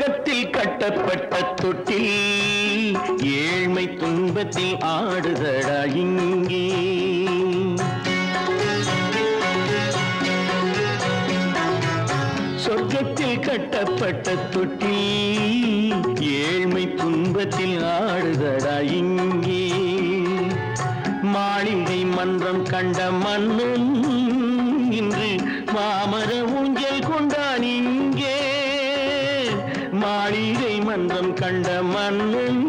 சொர்க்கத்தில் கட்டப்பட்ட தொட்டில் ஏழ்மை துன்பத்தில் ஆடுதடா இங்கே. சொர்க்கத்தில் கட்டப்பட்ட தொட்டில் ஏழ்மை துன்பத்தில் ஆடுதடா இங்கே. மாளிகை மன்றம் கண்ட மன்னன் இன்று மாமர ஊஞ்சல் கொண்டான் இங்கே. மாளிகை மன்றம் கண்ட மன்னன்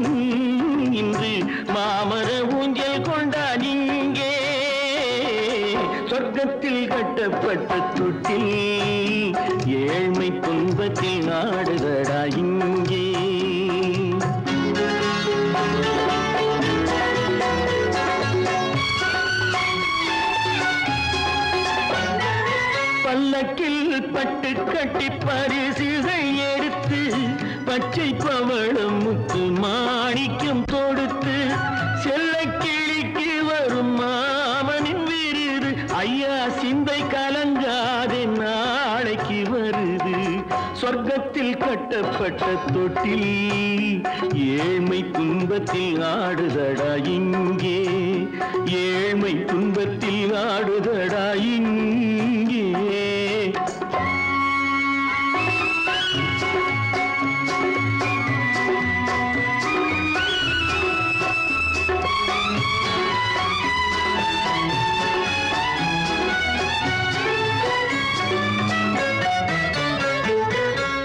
இன்று மாமர ஊஞ்சல் கொண்டான் இங்கே. சொர்க்கத்தில் கட்டப்பட்ட தொட்டில் ஏழ்மை துன்பத்தில் ஆடுதடா இங்கே. பல்லக்கில் பட்டு கட்டி பரிசுகள் எடுத்து பச்சை பவளம் முத்து மாணிக்கம் தொடுத்து செல்ல கிளிக்கு வரும் மாமனின் விருது. ஐயா சிந்தை கலங்காதே நாளைக்கு வருது. சொர்க்கத்தில் கட்டப்பட்ட தொட்டில் ஏழ்மை துன்பத்தில் ஆடுதடா இங்கே. ஏழ்மை துன்பத்தில் ஆடுதடா இங்கே.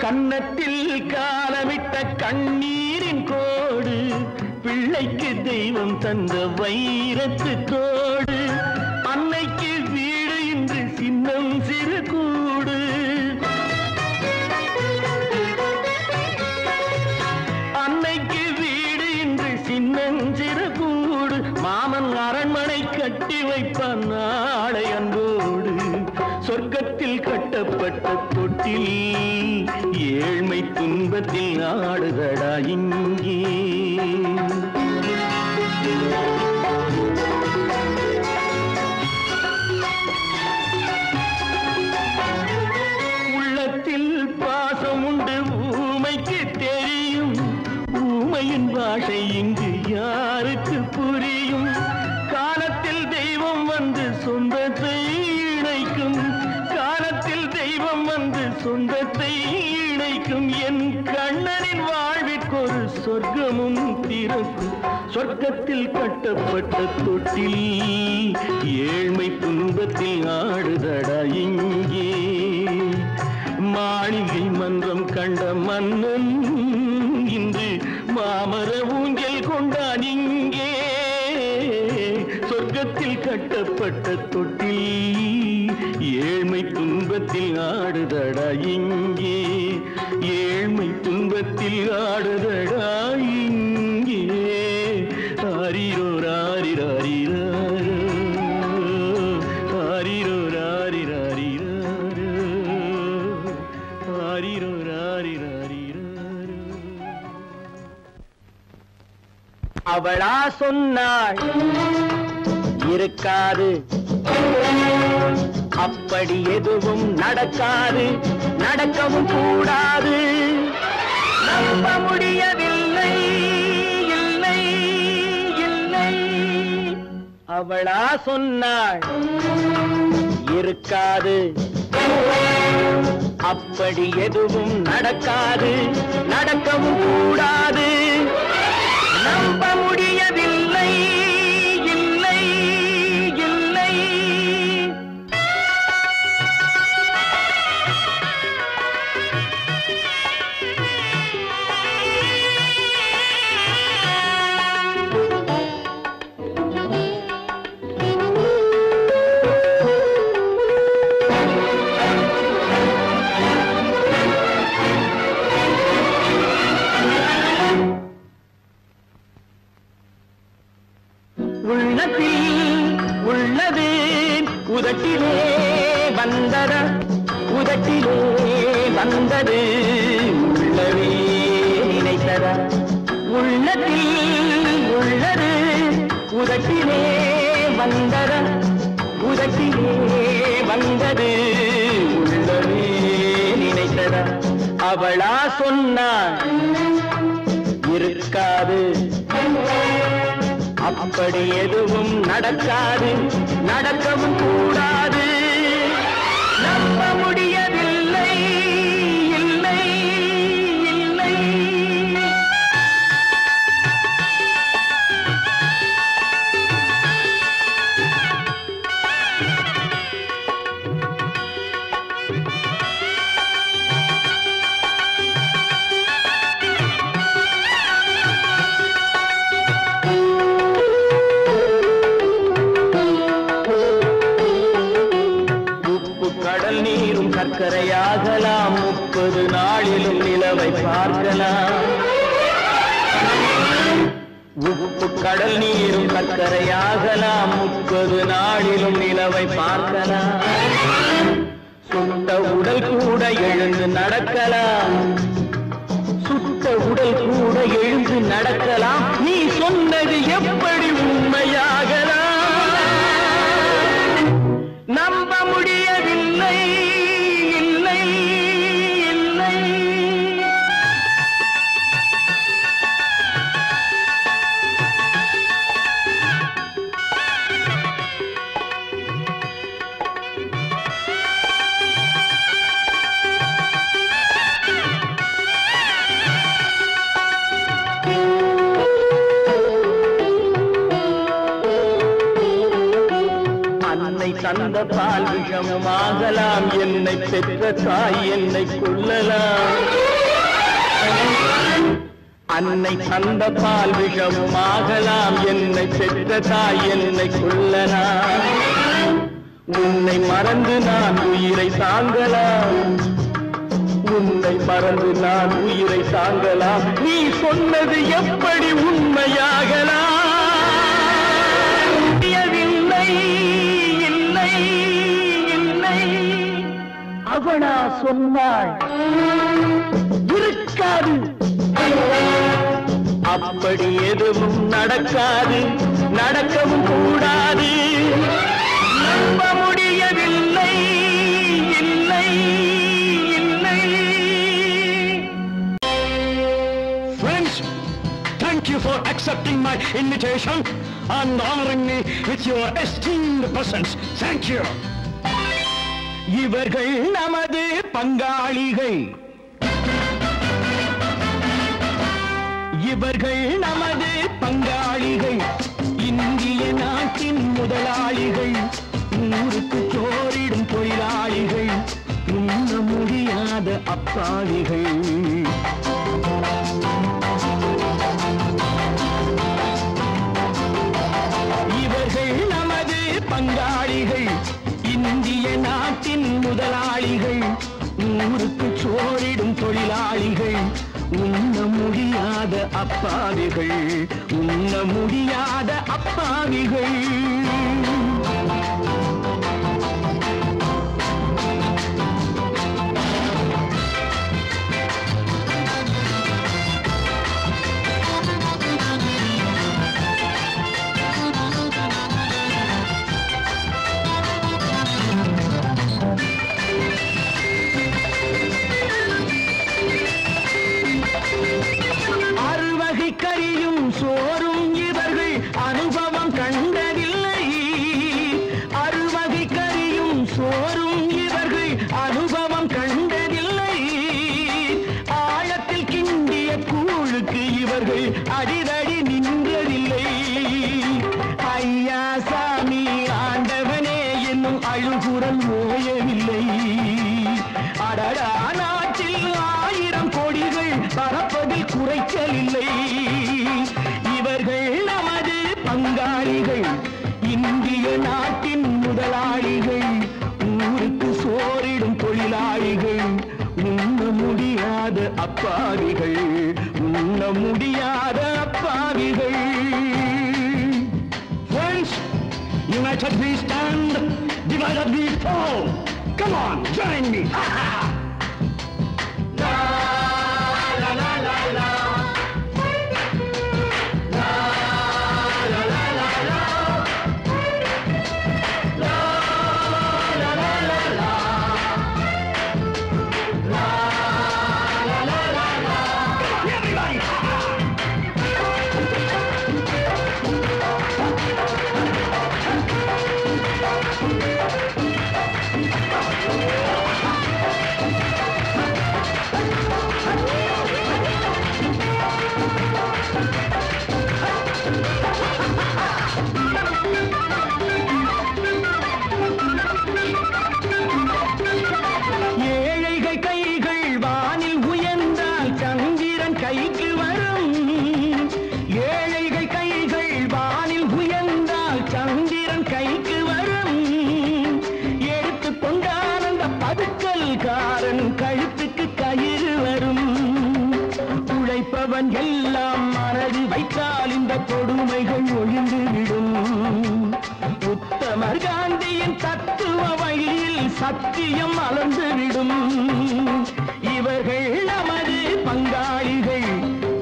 கன்னத்தில் காலமிட்ட கண்ணீரின் கோடு பிள்ளைக்கு தெய்வம் தந்த வைரத்து தோடு. அன்னைக்கு வீடு இன்று சின்னம் சிறு கூடு. அன்னைக்கு வீடு இன்று சின்னம் சிறு கூடு. மாமன் அரண்மனை கட்டி வைப்பான் நாளை அன்போடு. சொர்க்கத்தில் கட்டப்பட்ட தொட்டில் ஏழ்மை துன்பத்தில் ஆடுதடா இங்கே. உள்ளத்தில் பாசம் உண்டு ஊமைக்கு தெரியும். ஊமையின் பாஷை இங்கு யாருக்கு புரியும்? காலத்தில் தெய்வம் வந்து சொந்தத்தை இணைக்கும். காலத்தில் தெய்வம் வந்து சொந்தத்தை இணைக்கும். என் கண்ணனின் வாழ்விற்கொரு சொர்க்கமும் திறக்கும். சொர்க்கத்தில் கட்டப்பட்ட தொட்டில் ஏழ்மை துன்பத்தில் ஆடுதடா இங்கே. மாளிகை மன்றம் கண்ட மன்னன் இன்று மாமர ஊஞ்சல் கொண்டான் இங்கே. சொர்க்கத்தில் கட்டப்பட்ட தொட்டில் ஏழ்மை துன்பத்தில் ஆடுதடா இங்கே. ஏழ்மை துன்பத்தில் ஆடுதடா இங்கே. ஆரிரோ ராரிராரிராரோ, ஆரிரோ ராரிராரிராரோ, ஆரிரோ ராரிராரிராரோ. அவளா சொன்னாள் இருக்காது, அப்படி எதுவும் நடக்காது, நடக்கவும் கூடாது. நம்ப முடியவில்லை, இல்லை இல்லை. அவளா சொன்னாள் இருக்காது, அப்படி எதுவும் நடக்காது, நடக்கவும் கூடாது. நம்ப முடியவில்லை, இல்லை இல்லை. உள்ளது உதட்டிலே வந்ததா, உதட்டிலே வந்தது உள்ளவே நினைத்ததா. உள்ளத்தில் உள்ளது உதட்டிலே வந்ததா, உதட்டிலே வந்தது உள்ளவே நினைத்ததா. அவளா சொன்னாள் இருக்காது, அப்படி எதுவும் நடக்காது, நடக்கவும் கூடாது. நம்ப முடியவில்லை, இல்லை இல்லை. கடல் நீரும் சர்க்கரையாகலாம், 30 நாளிலும் நிலவை பார்க்கலாம். உப்பு கடல் நீரும் சர்க்கரையாகலாம், 30 நாளிலும் நிலவை பார்க்கலாம். சுட்ட உடல் கூட எழுந்து நடக்கலாம், சுட்ட உடல் கூட எழுந்து நடக்கலாம். நீ சொன்னது எப்படி உண்மையாகலாம்? நம்ப முடியவில்லை, இல்லை இல்லை. அன்னை தந்த பால் விஷமாகலாம், என்னை பெற்ற தாய் என்னை கொல்லலாம். அன்னை தந்த பால் விஷமாகலாம், என்னை பெற்ற தாய் என்னை கொல்லலாம். உன்னை மறந்து நான் உயிரை தாங்கலாம், உன்னை மறந்து நான் உயிரை தாங்கலாம். நீ சொன்னது எப்படி உண்மையாகலாம்? அவனா சொன்னாள் இருக்காது, அப்படி எதுவும் நடக்காது, நடக்கவும் கூடாது. நம்ப முடியவில்லை, இல்லை இல்லை. Friends, thank you for accepting my invitation and honoring me with your esteemed presence. Thank you. இவர்கள் நமது பங்காளிகள், இவர்கள் நமது பங்காளிகள், இந்திய நாட்டின் முதலாளிகள், ஊருக்கு சோறிடும் தொழிலாளிகள், உண்ண முடியாத அப்பாவிகள். இவர்கள் நமது பங்காளிகள், இந்திய நாட்டின் முதலாளிகள், ஊருக்கு சோறிடும் தொழிலாளிகள், உண்ண முடியாத அப்பாவிகள், உண்ண முடியாத அப்பாவிகள். கறியும் சோறும் இவர்கள் அனுபவம் கண்டதில்லை, அறுவகை கறியும் சோறும் இவர்கள் அனுபவம் கண்டதில்லை. ஆழத்தில் கிண்டிய கூழுக்கு இவர்கள் அடிதடி நின்றதில்லை. ஐயா சாமி ஆண்டவனே என்னும் அழுகுரல் ஓயவில்லை. அடடா நாட்டில் 1000 கோடிகள் பறப்பதில் குறைச்சல் இல்லை. இவர்கள் நமது பங்காளிகள், இந்திய நாட்டின் முதலாளிகள், ஊருக்கு சோறிடும் தொழிலாளிகள், உண்ண முடியாத அப்பாவிகள், உண்ண முடியாத அப்பாவிகள். Friends, united we stand, divided we fall. Come on, join me. கொடுமைகள் ஒழிந்துவிடும். உத்தமர் காந்தியின் தத்துவ வழியில் சத்தியம் மலர்ந்துவிடும். இவர்கள் நமது பங்காளிகள்,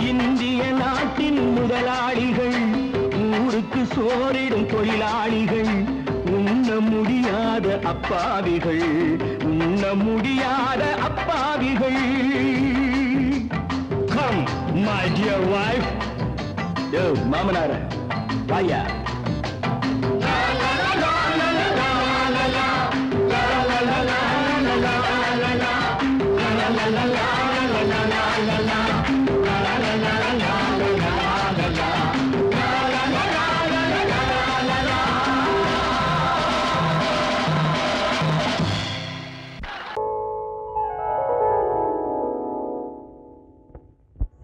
இந்திய நாட்டின் முதலாளிகள், ஊருக்கு சோறிடும் தொழிலாளிகள், உண்ண முடியாத அப்பாவிகள், உண்ண முடியாத அப்பாவிகள். Come, my dear wife. Yo, மாமனார வாயா.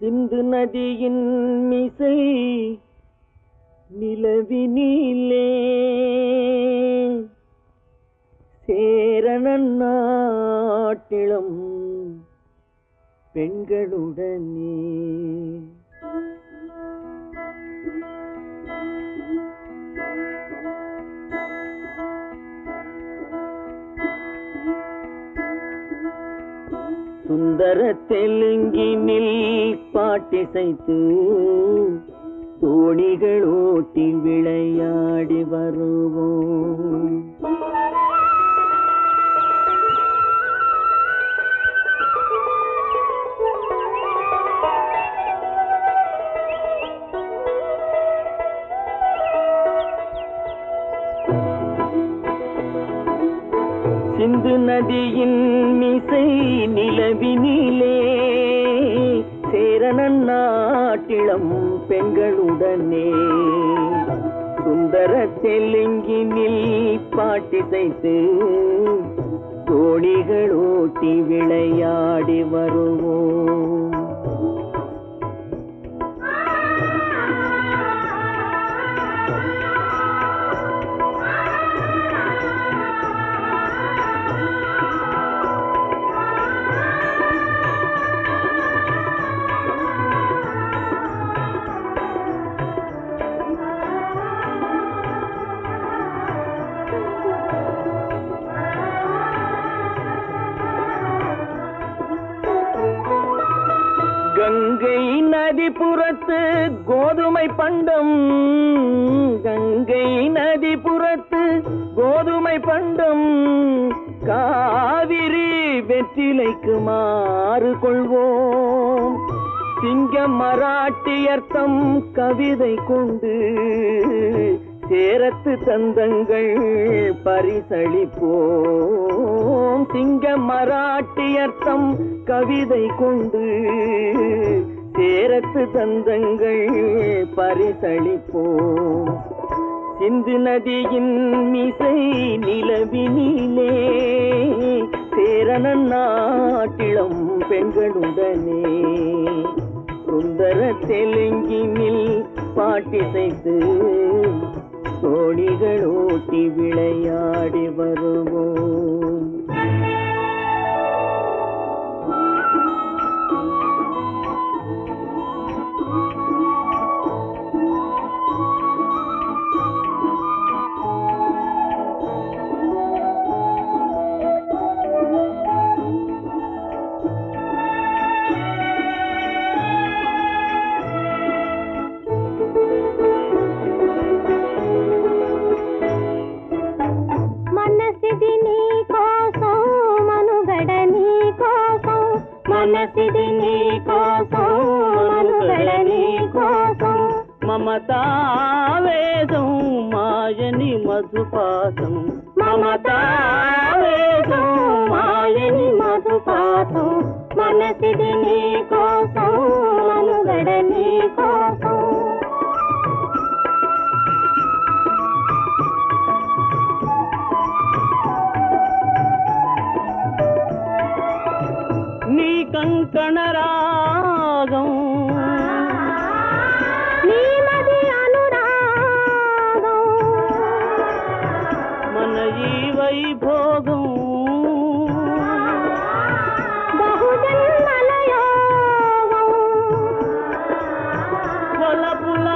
சிந்து நதியின் மிசை நிலவினிலே சேரணன் நாட்டிளம் பெண்களுடனே சுந்தர தெலுங்கினில் பாட்டிசைத்து தோணிகள் ஓட்டி விளையாடி வருவோம். சிந்து நதியின் மிசை நிலவினிலே சேரணன் நாட்டிளம் பெண்களுடனே சுந்தர தெலுங்கினில் பாட்டிசைத்து தோணிகள் ஓட்டி விளையாடி வருவோம். கங்கை நதிபுறத்து கோதுமை பண்டம், கங்கை நதிபுறத்து கோதுமை பண்டம், காவிரி வெற்றிலைக்கு மாறு கொள்வோம். சிங்க மராட்டியர்த்தம் கவிதை கொண்டு சேரத்து தந்தங்கள் பரிசளிப்போம். சிங்க மராட்டியர்த்தம் கவிதை கொண்டு சேரத்து தந்தங்கள் பரிசளிப்போம். சிந்து நதியின் மிசை நிலவினிலே சேரணன் நாட்டிளம் பெண்களுடனே சுந்தர தெலுங்கினில் பாட்டிசைத்து தோணிகள் ஓட்டி விளையாடி வருவோம். మనసిది నీ కోసం మనుగడ నీ కోసం మమతావేదం మాయని మధుపాసం మమతావేదం మాయని మధుపాసం మనసిది నీ కోసం మనుగడ నీ కోసం నీ కంకణ రాగం నీమది అనురాగం మన ఈ వైభోగం బహుజన్మల యోగం వలపుల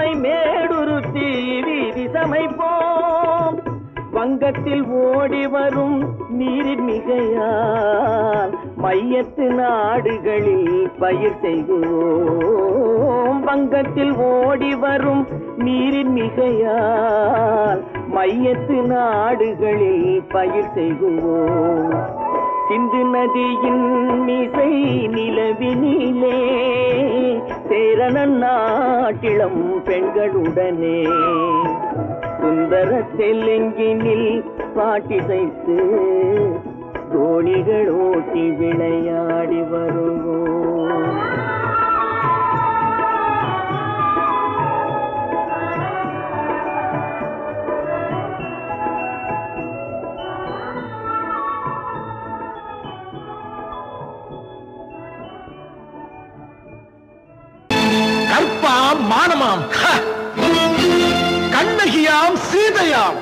உன்னை மேடுருத்தி வீதி சமைப்போம். வங்கத்தில் ஓடி வரும் நீரின் மிகையால் மையத்து நாடுகளில் பயிர் செய்வோம். வங்கத்தில் ஓடி வரும் நீரின் மிகையால் மையத்து நாடுகளில் பயிர் செய்வோம். சிந்து நதியின் மிசை நிலவினிலே சேரணன் நாட்டிளம் பெண்களுடனே சுந்தர தெலுங்கினில் பாட்டிசைத்து தோணிகள் ஓட்டி விளையாடி வருவோம். கற்பாம் மானமாம் கண்ணகியாம் சீதையாம்.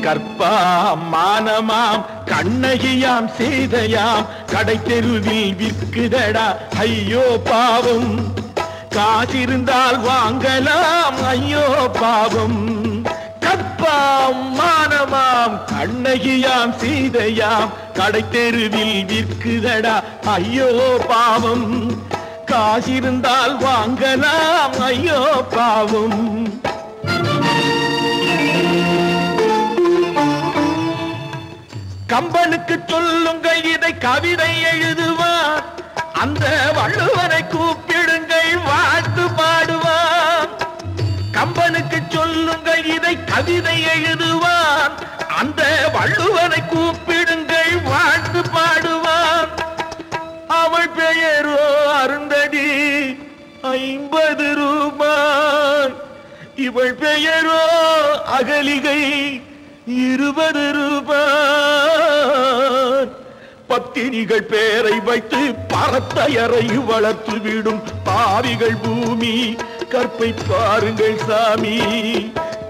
கற்பாம் மானமாம் கண்ணகியாம் சீதையாம் கடை தெருவில் விற்குதடா ஐயோ பாவம். காசிருந்தால் வாங்கலாம் ஐயோ பாவம். கற்பாம் மானமாம் கண்ணகியாம் சீதையாம் கடை தெருவில் விற்குதடா ஐயோ பாவம். காசிருந்தால் வாங்கலாம் ஐயோ பாவம். கம்பனுக்கு சொல்லுங்கள் இதை கவிதை எழுதுவார். அந்த வள்ளுவனை கூப்பிடுங்கள் வாழ்த்து பாடுவார். கம்பனுக்கு சொல்லுங்கள் இதை கவிதை எழுதுவார். அந்த வள்ளுவனை கூப்பிடுங்கள் வாழ்த்து பாடுவார். அவள் பெயரோ அருந்ததி 50 ரூபாய். இவள் பெயரோ அகலிகை 20 ரூபாய். பத்தினிகள் பேரை வைத்து பரத்தையறை வளர்த்து விடும் பாவிகள் பூமி. கற்பை பாருங்கள் சாமி.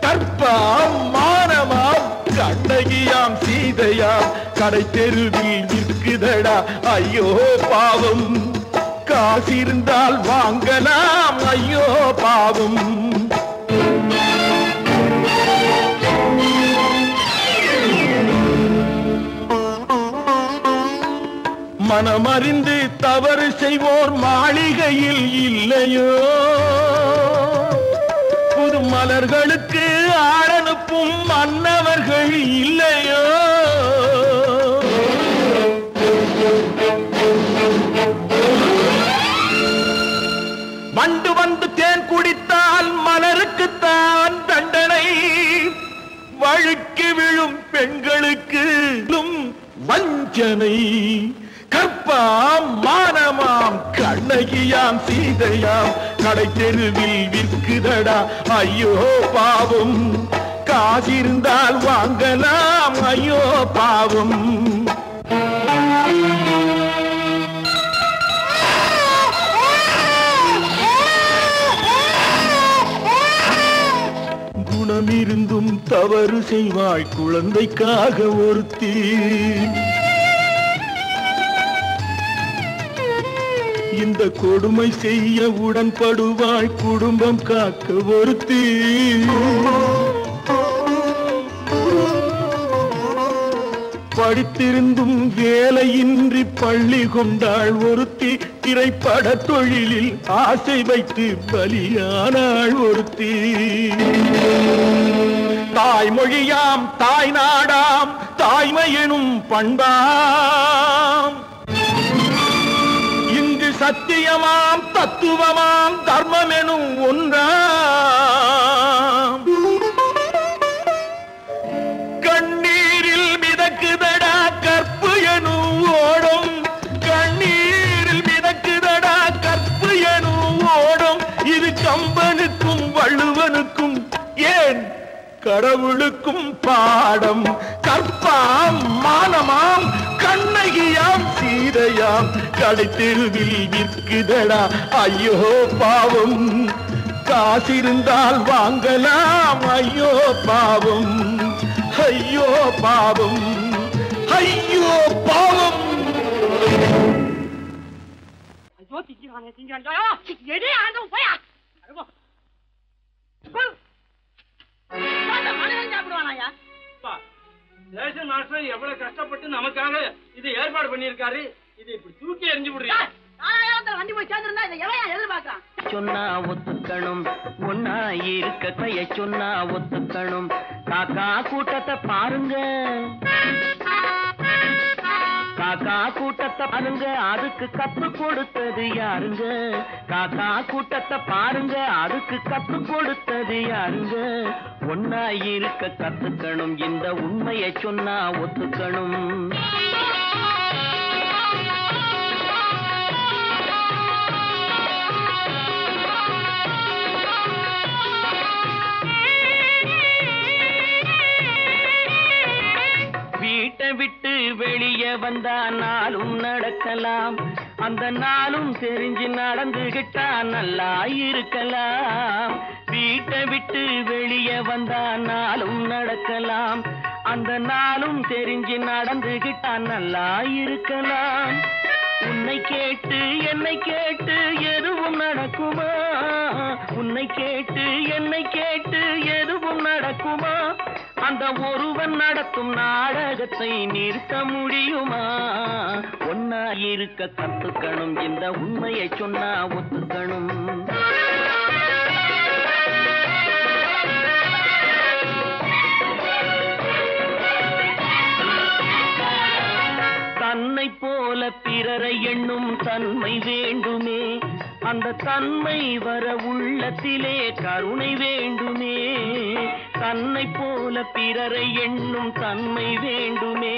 கற்பாம் மானமாம் கண்ணகியாம் சீதையாம் கடை தெருவில் விற்குதடா ஐயோ பாவம். காசிருந்தால் வாங்கலாம் ஐயோ பாவம். மனமறிந்து தவறு செய்வோர் மாளிகையில் இல்லையோ. புது மலர்களுக்கு ஆளனுப்பும் மன்னவர்கள் இல்லையோ. வண்டு வந்து தேன் குடித்தால் மலருக்குத்தான் தண்டனை. வழுக்கி விழும் பெண்களுக்கு வஞ்சனை. கற்பாம் மானமாம் கண்ணகியாம் சீதையாம் கடை தெருவில் விற்குதடா ஐயோ பாவம். காசிருந்தால் வாங்கலாம் ஐயோ பாவம். குணமிருந்தும் தவறு செய்வாய் குழந்தைக்காக ஒருத்தி. இந்த கொடுமை செய்ய உடன்படுவாய் குடும்பம் காக்க ஒருத்தி. படித்திருந்தும் வேலையின்றி பள்ளி கொண்டாள் ஒருத்தி. திரைப்பட தொழிலில் ஆசை வைத்து பலியானாள் ஒருத்தி. தாய்மொழியாம் தாய் நாடாம் தாய்மை எனும் பண்பாம். இங்கு சத்தியமாம் தத்துவமாம் தர்மம் எனும் ஒன்றாம். கண்ணீரில் மிதக்குதடா கற்பு எனும் ஓடும். கண்ணீரில் மிதக்குதடா கற்பு எனும் ஓடும். இது கம்பனுக்கும் வள்ளுவனுக்கும் ஏன் கடவுளுக்கும் பாடம். கற்பாம் மானமாம் கண்ணகியாம் சீதையாம் கடை தெருவில் விற்குதடா ஐயோ பாவம். காசிருந்தால் வாங்கலாம் ஐயோ பாவம். ஐயோ பாவம். ஐயோ பாவம். ஐயோ திங்கிறானே திங்கிறான். எதே ஆண்டும் போயா சாப்பிடுவானாயா? ஸ்டேஷன் மாஸ்டர் எவ்வளவு கஷ்டப்பட்டு நமக்காக இது ஏற்பாடு பண்ணியிருக்காரு. இது இப்படி தூக்கி எறிஞ்சு விடுறீங்க. வண்டி போய் சேர்ந்திருந்தா இதை எவன் எதிர்பார்க்கறான்? சொன்னா ஒத்துக்கணும், ஒன்னா இருக்க கைய சொன்னா ஒத்துக்கணும். காக்கா கூட்டத்தை பாருங்க, காக்கா கூட்டத்தை பாருங்க, அதுக்கு கத்து கொடுத்தது யாருங்க? காக்கா கூட்டத்தை பாருங்க, அதுக்கு கத்து கொடுத்தது யாருங்க? ஒன்னா இருக்க கத்துக்கணும், இந்த உண்மையை சொன்னா ஒத்துக்கணும். வீட்டை விட்டு வெளியே வந்தா நாளும் நடக்கலாம், அந்த நாளும் தெரிஞ்சு நடந்துகிட்டா நல்லா இருக்கலாம். வீட்டை விட்டு வெளியே வந்தா நாளும் நடக்கலாம், அந்த நாளும் தெரிஞ்சு நடந்துகிட்டா நல்லா இருக்கலாம். உன்னை கேட்டு என்னை கேட்டு எதுவும் நடக்குமா? உன்னை கேட்டு என்னை கேட்டு எதுவும் நடக்குமா? அந்த ஒருவன் நடத்தும் நாடகத்தை நிறுத்த முடியுமா? ஒன்னா இருக்க கத்துக்கணும், இந்த உண்மையை சொன்னா ஒத்துக்கணும். தன்னை போல பிறரை எண்ணும் தன்மை வேண்டுமே, அந்த தன்மை வர உள்ளத்திலே கருணை வேண்டுமே. தன்னை போல பிறரை எண்ணும் தன்மை வேண்டுமே,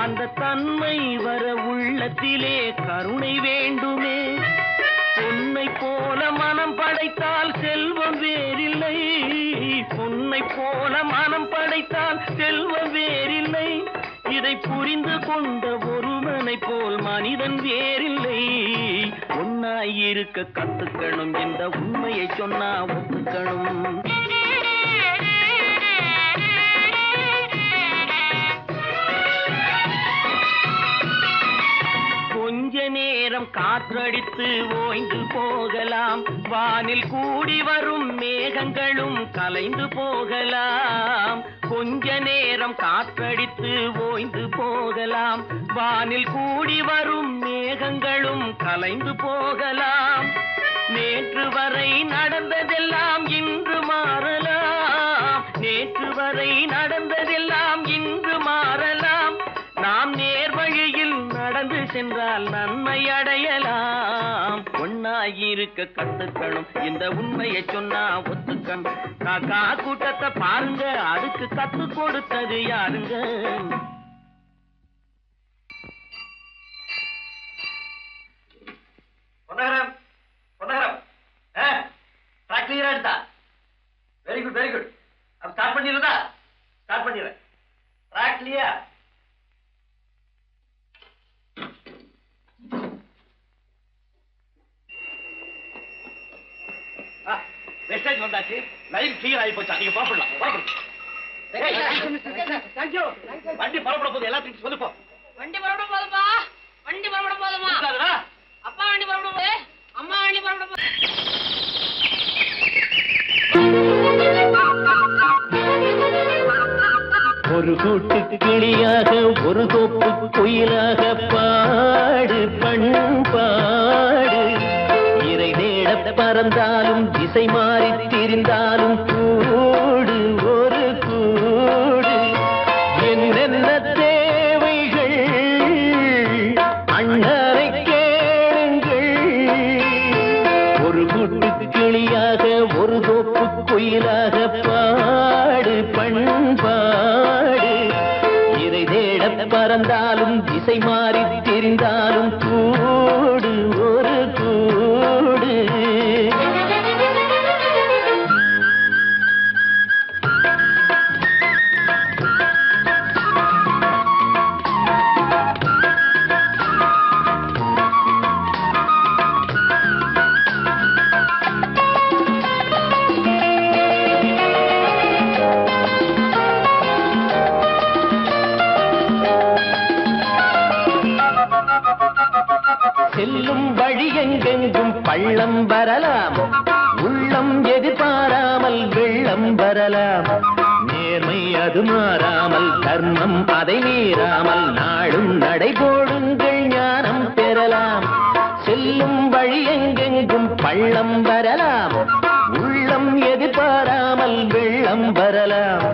அந்த தன்மை வர உள்ளத்திலே கருணை வேண்டுமே. பொன்னை போல மனம் படைத்தால் செல்வம் வேறில்லை, பொன்னை போல மனம் படைத்தால் செல்வம் வேறில்லை. இதை புரிந்து கொண்ட ஒருவனை போல் மனிதன் வேறில்லை. ஒன்னாய் இருக்க கத்துக்கணும், இந்த உண்மையை சொன்னா ஒத்துக்கணும். கொஞ்ச நேரம் காற்றடித்து ஓய்ந்து போகலாம், வானில் கூடி வரும் மேகங்களும் கலைந்து போகலாம். கொஞ்ச நேரம் காற்றடித்து ஓய்ந்து போகலாம், வானில் கூடி வரும் மேகங்களும் கலைந்து போகலாம். நேற்று வரை நடந்ததெல்லாம் இன்று மாறலாம், நேற்று வரை நடந்ததெல்லாம் இன்று மாறலாம். நாம் நேர்வழியில் நடந்து சென்றால் நன்மை அடையலாம். ஒன்னாயிருக்க கத்துக்கணும், இந்த உண்மையை சொன்னா ஒத்துக்கணும். காக்கா கூட்டத்தை பாருங்க, அதுக்கு கத்து கொடுத்தது யாருங்க? பொன்னகரம், பொன்னகரம், ட்ராக் கிளியரா எடுத்தா? Very good, very good. அப்ப ஸ்டார்ட் பண்ணிடுறதா? ஸ்டார்ட் பண்ணிடுறேன். Track clear. வெஸ்டேஜ் வந்தாச்சு, லைன் கிளியர் ஆகி போச்சா? நீங்க புறப்படலாம். வண்டி புறப்பட போது எல்லாத்தையும் சொல்லுப்போம். வண்டி புறப்பட போதுப்பா, வண்டி புறப்பட போதுமா? அப்பா வண்டி புறப்பட போது, அம்மா வண்டி புறப்பட போது. ஒரு கூட்டு கிளியாக ஒரு தோப்பு குயிலாக பாடு பண்பாடு. இறை தேட பறந்தாலும் திசை மாறி திரிந்தாலும் கூடு ஒரு கூடு. என்னென்ன தேவைகள் அண்ணரை கேளுங்கள். ஒரு கூட்டு கிளியாக ஒரு தோப்பு குயிலாக பாடு பண்பாடு. இறை தேட பறந்தாலும் திசை மாறி தெரிந்தாலும் கூடு ஒரு கூடு. செல்லும் வழி எங்கெங்கும் பள்ளம் வரலாம், உள்ளம் வெள்ளம் வரலாம். நேர்மை அது மாறாமல், தர்மம் அதை மீறாமல், நாடும் நடைபோடுங்கள் ஞானம் பெறலாம். செல்லும் வழி எங்கெங்கும் பள்ளம் வரலாம். உள்ளம் எதிர்பாராமல் வெள்ளம் வரலாம்.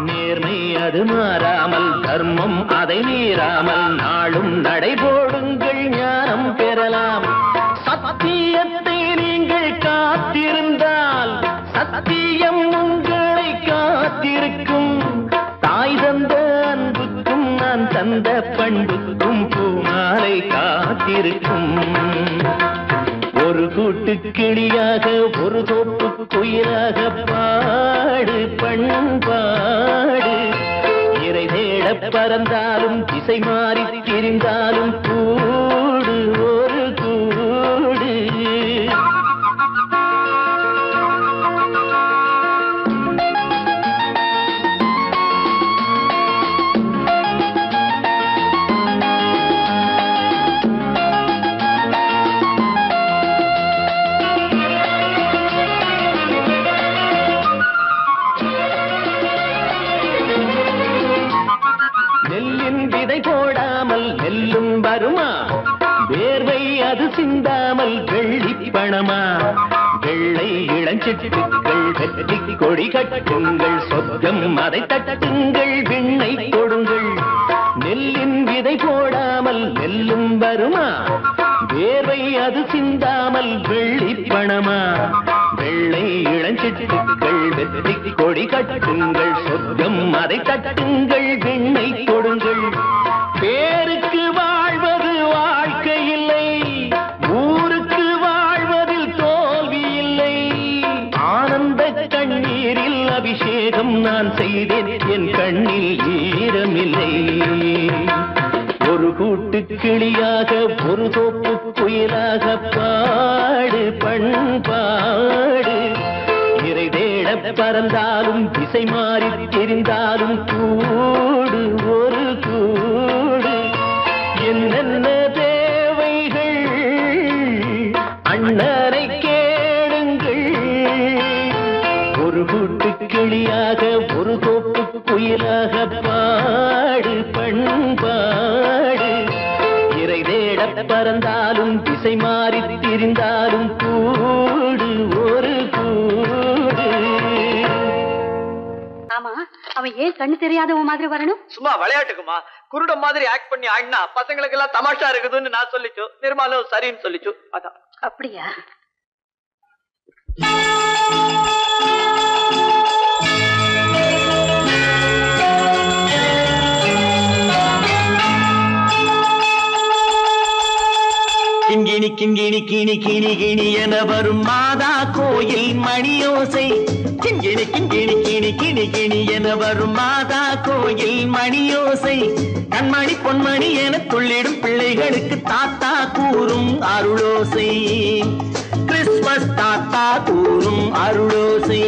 நேர்மை அது மாறாமல், தர்மம் அதை மீறாமல், நாளும் நடைபோடுங்கள் ஞானம் பெறலாம். சத்தியத்தை நீங்கள் காத்திருந்தால் சத்தியம் உங்களை காத்திருக்கும். தாய் தந்த அன்புக்கும் நான் தந்த பண்புக்கும் பூமாலை காத்திருக்கும். ஒரு கூட்டு கிளியாக ஒரு தோப்பு குயிலாக பாடு பண்பாடு. இறை தேட பறந்தாலும் திசை மாறி திரிந்தாலும் கூடு ஒரு கூடு. போடாமல் நெல்லும் வருமா? வேர்வை அது சிந்தாமல் வெள்ளி பணமா? வெள்ளை இளஞ்சிட்டுக்கள் வெற்றி கொடி கட்டுங்கள். சொர்க்கம் அதை தட்டுங்கள், விண்ணை கொடுங்கள். நெல்லின் விதை போடாமல் நெல்லும் வருமா? வேர்வை அது சிந்தாமல் வெள்ளி பணமா? வெள்ளை இளஞ்சிட்டுக்கள் வெற்றி கொடி கட்டுங்கள். சொர்க்கம் அதை தட்டுங்கள், விண்ணை கொடுங்கள். பேருக்கு வாழ்வது வாழ்க்கை இல்லை, ஊருக்கு வாழ்வதில் தோல்வி இல்லை. ஆனந்த கண்ணீரில் அபிஷேகம் நான் செய்தேன், என் கண்ணில் ஈரமில்லை. ஒரு கூட்டு கிளியாக ஒரு தோப்பு குயிலாக பாடு பண்பாடு. இறை தேட பறந்தாலும் திசை மாறி தெரிந்தாலும் கூடு ஒரு கூடு. என்னென்ன தேவைகள் அண்ணனை கேளுங்கள். ஒரு கூட்டு கிளியாக ஒரு தோப்பு குயிலாக பாடு பண்பாடு. இறை தேட பறந்தாலும் திசை மாறி திரிந்தாலும் கூடு ஒரு கூடு. ஆமா, அவன் ஏன் கண்ணு தெரியாதவன் மாதிரி வரணும்? சும்மா விளையாட்டுக்குமா, குருட மாதிரி ஆக்ட் பண்ணி ஆடினா பசங்களுக்கு எல்லாம் தமாஷா இருக்குதுன்னு நான் சொல்லிச்சு. நிர்மலும் சரின்னு சொல்லிச்சு. அதான். அப்படியா? கிண்கிணி கிண்கிணி கிணி கிணி கிணி என வரும் மாதா கோயில் மணியோசை. கிண்கிணி கிண்கிணி கிணி கிணி கிணி என வரும் மாதா கோயில் மணியோசை. கண்மணி பொன்மணி என துள்ளிடும் பிள்ளைகளுக்கு தாத்தா கூறும் அருளோசை. கிறிஸ்துமஸ் தாத்தா கூறும் அருளோசை.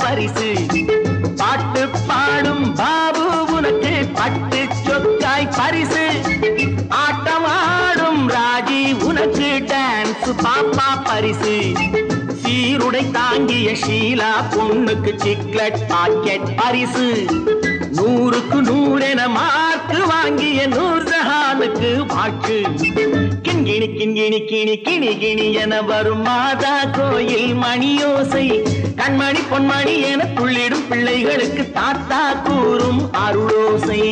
பரிசு பாட்டு பாடும் பாபு உனக்கு பட்டு சொக்காய் பரிசு. ஆட்டம் ஆடும் ராஜி உனக்கு டான்ஸ் பாப்பா பரிசு. சீருடை தாங்கிய ஷீலா பொண்ணுக்கு சிக்லெட் பாக்கெட் பரிசு. 100க்கு 100 என மார்க்கு வாங்கிய நூர்ஜஹானுக்கு வாழ்த்து. கிண்கிணி கிண்கிணி கிணி கிணி கிணி என வரும் மாதா கோயில் மணியோசை. கண்மணி பொன்மணி என துள்ளிடும் பிள்ளைகளுக்கு தாத்தா கூறும் அருளோசை.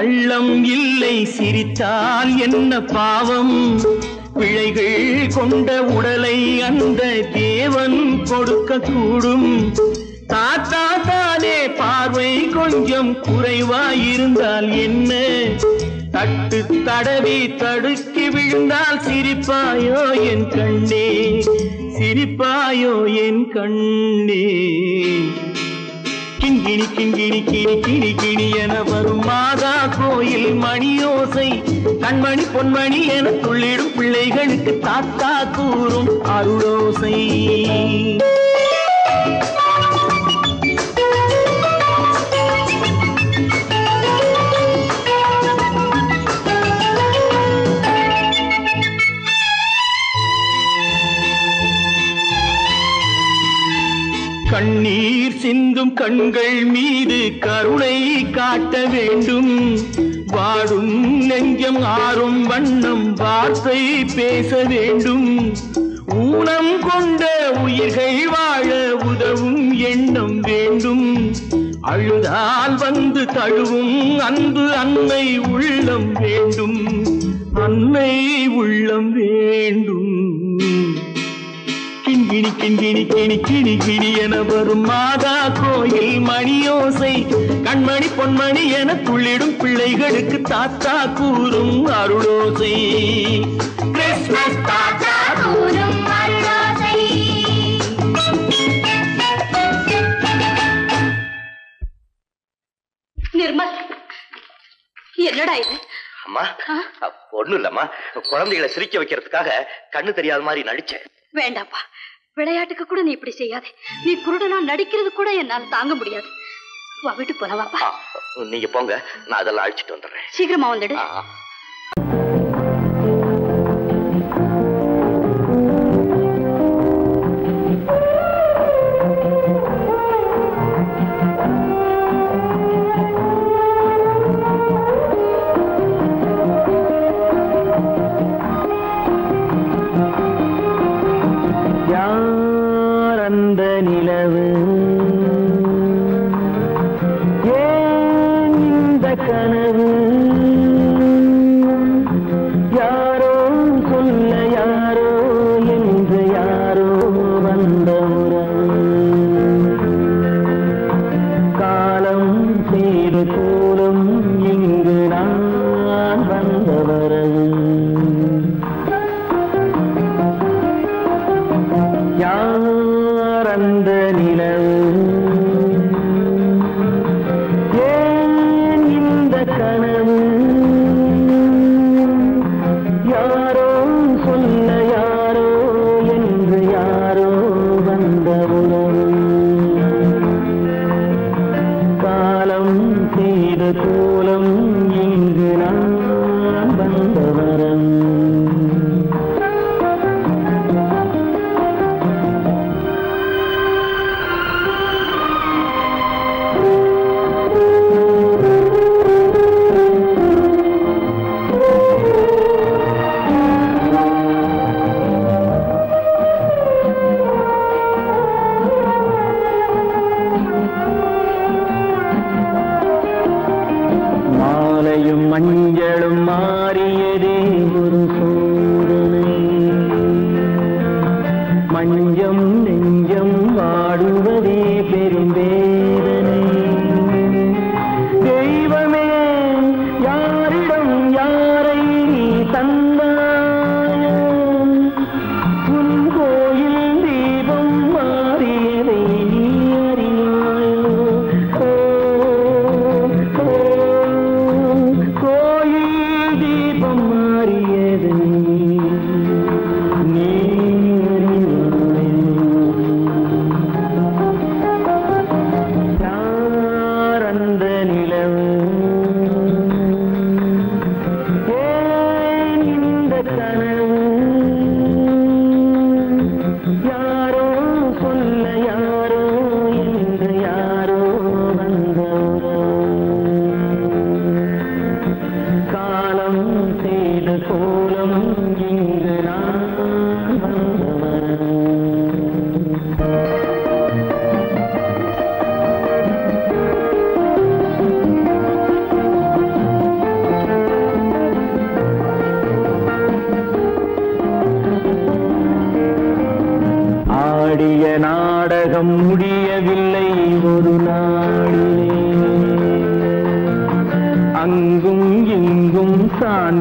கள்ளம் இல்லை சிரித்தால் என்ன பாவம் பிழைகள் கொண்ட உடலை அந்த தேவன் கொடுக்க கூடும் தாத்தா தானே பார்வை கொஞ்சம் குறைவாயிருந்தால் என்ன தட்டு தடவி தடுக்கி விழுந்தால் சிரிப்பாயோ என் கண்ணே சிரிப்பாயோ என் கண்ணே கிண்கிணி கிண்கிணி கிணி கிணி கிணி என வரும் மாதா கோயில் மணியோசை கண்மணி பொன்மணி என துள்ளிடும் பிள்ளைகளுக்கு தாத்தா கூறும் அருளோசை கண்ணீர் சிந்தும் கண்கள் மீது கருணை காட்ட வேண்டும் வாடும் நெஞ்சம் ஆறும் வண்ணம் வார்த்தை பேச வேண்டும் ஊனம் கொண்ட உயிர்கள் வாழ உதவும் எண்ணம் வேண்டும் அழுதால் வந்து தழுவும் அன்பு அன்னை உள்ளம் வேண்டும் அன்னை உள்ளம் வேண்டும் கிண்கிணி கிண்கிணி கிணி கிணி கிணி என வரும் மாதா கோயில் மணியோசை கண்மணி பொன்மணி என துள்ளிடும் பிள்ளைகளுக்கு தாத்தா கூறும் அருளோசை கிறிஸ்மஸ் தாத்தா கூறும் அருளோசை நிர்மல் என்னடா இது அம்மா ஒண்ணும் இல்லம்மா குழந்தைகளை சிரிக்க வைக்கிறதுக்காக கண்ணு தெரியாத மாதிரி நடிச்சேன் வேண்டாப்பா விளையாட்டுக்கு கூட நீ இப்படி செய்யாதே நீ குருடனா நடிக்கிறது கூட என்னால தாங்க முடியாது வா வீட்டுக்கு போல வாப்பா நீங்க போங்க நான் அதெல்லாம் அழிச்சிட்டு வந்துடுறேன் சீக்கிரமா வந்துடு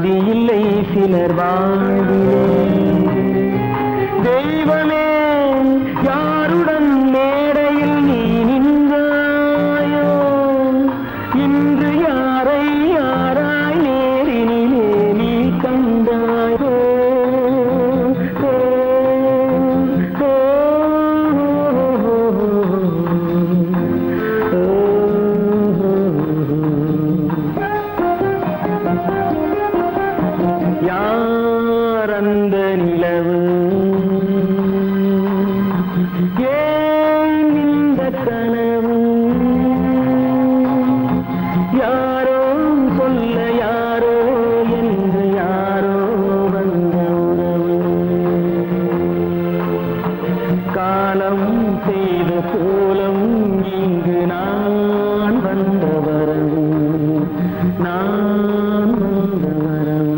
சாந்தி இல்லை சிலர் வாழ்விலே. தெய்வமே யாருடன் மேடையில் நீ நின்றாயோ, இன்று யாரை யாராய் நேரினிலே நீ கண்டாயோ. யார் அந்த நிலவு, ஏன் இந்த கனவு, யாரோ சொல்ல யாரோ என்று யாரோ வந்த உறவு. காலம் செய்த கோலம் இங்கு நான் வந்த வரவு, நான் வந்த வரவு.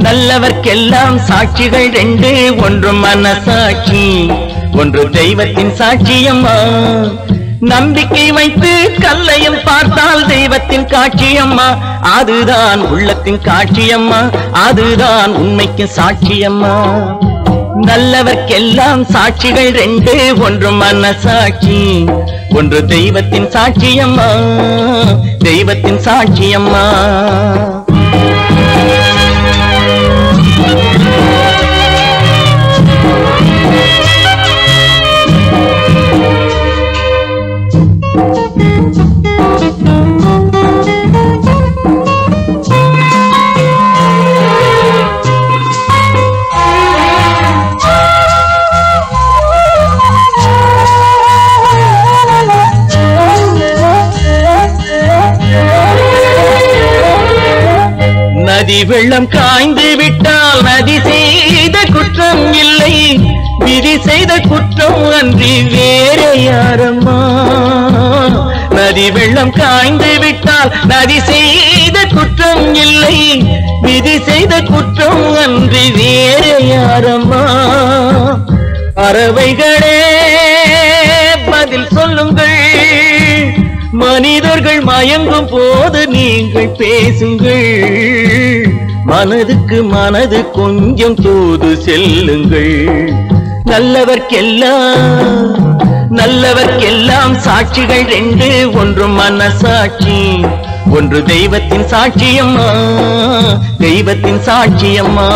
நல்லவர்க்கெல்லாம் சாட்சிகள் ரெண்டு, ஒன்று மனசாட்சி, ஒன்று தெய்வத்தின் சாட்சியம்மா. நம்பிக்கை வைத்து கல்லையும் பார்த்தால் தெய்வத்தின் காட்சியம்மா. அதுதான் உள்ளத்தின் காட்சியம்மா, அதுதான் உண்மைக்கு சாட்சியம்மா. நல்லவர்க்கெல்லாம் சாட்சிகள் ரெண்டு, ஒன்று மனசாட்சி, ஒன்று தெய்வத்தின் சாட்சியம்மா, தெய்வத்தின் சாட்சியம்மா. நதி வெள்ளம் காய்ந்து விட்டால் நதி செய்த குற்றம் இல்லை, விதி செய்த குற்றம் அன்றி வேறு யாரம்மா. நதி வெள்ளம் காய்ந்து விட்டால் நதி செய்த குற்றம் இல்லை, விதி செய்த குற்றம் அன்றி வேறு யாரம்மா. பறவைகளே பதில் சொல்லுங்கள், மனிதர்கள் மயங்கும் போது நீங்கள் பேசுங்கள். மனதுக்கு மனது கொஞ்சம் தூது செல்லுங்கள். நல்லவர்க்கெல்லாம் சாட்சிகள் ரெண்டு, ஒன்று மனசாட்சி, ஒன்று தெய்வத்தின் சாட்சியம்மா, தெய்வத்தின் சாட்சியம்மா.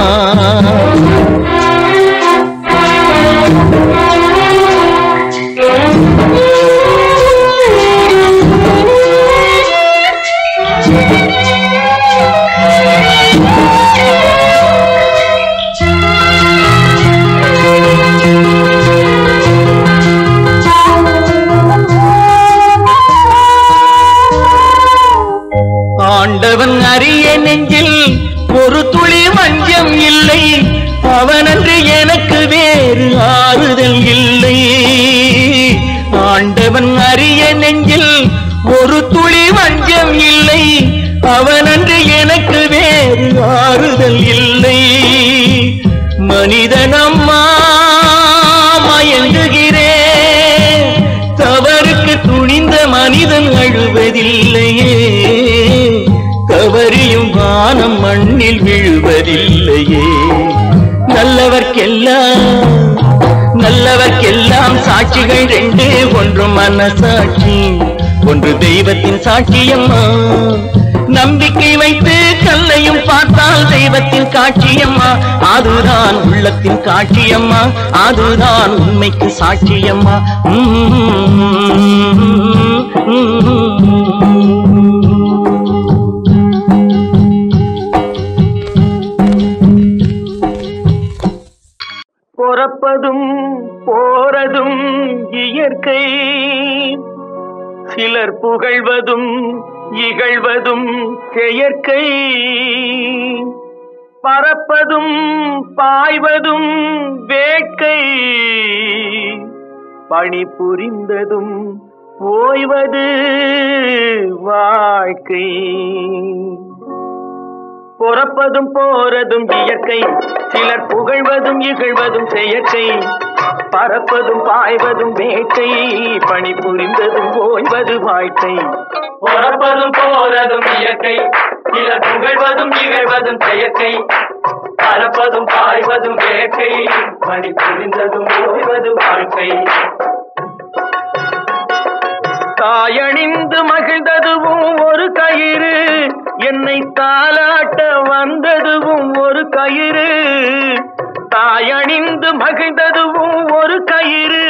ஆண்டவன் அறிய நெஞ்சில் ஒரு துளி வஞ்சம் இல்லை, அவனன்று எனக்கு வேறு ஆறுதல் இல்லை. ஆண்டவன் அறிய நெஞ்சில் ஒரு துளி வஞ்சம் இல்லை, அவனன்று எனக்கு வேறு ஆறுதல் இல்லை. மனிதனம்மா மயங்குகிறேன், தவறுக்கு துணிந்த மனிதன் அழுவதில்லையே, தவறியும் வானம் மண்ணில் விழுவதில்லையே. நல்லவர்க்கெல்லாம் சாட்சிகள் ரெண்டு, ஒன்று மனசாட்சி, ஒன்று தெய்வத்தின் சாட்சியம்மா, நம்பிக்கை வைத்து கல்லையும் பார்த்தால் தெய்வத்தின் காட்சியம்மா, அதுதான் உள்ளத்தின் காட்சியம்மா, அதுதான் உண்மைக்கு சாட்சியம்மா. பொறப்பதும் போறதும் இயற்கை, சிலர் புகழ்வதும் இகழ்வதும் செயற்கை, பறப்பதும் பாய்வதும் வேட்கை, பணி புரிந்ததும் ஓய்வது வாழ்க்கை. பொறப்பதும் போறதும் இயற்கை, சிலர் புகழ்வதும் இகழ்வதும் செயற்கை, பறப்பதும் பாய்வதும் வேட்டை, பணி புரிந்ததும் ஓய்வது வாழ்க்கை. பொறப்பதும் போறதும் இயற்கை, சிலர் புகழ்வதும் இகழ்வதும் செயற்கை, பறப்பதும் பாய்வதும் வேட்டை, பணி புரிந்ததும் ஓய்வது வாழ்க்கை. தாயணிந்து மகிழ்ந்ததுவும் ஒரு கயிறு, என்னை தாலாட்ட வந்ததுவும் ஒரு கயிறு. தாயணிந்து மகிழ்ந்ததுவும் ஒரு கயிறு,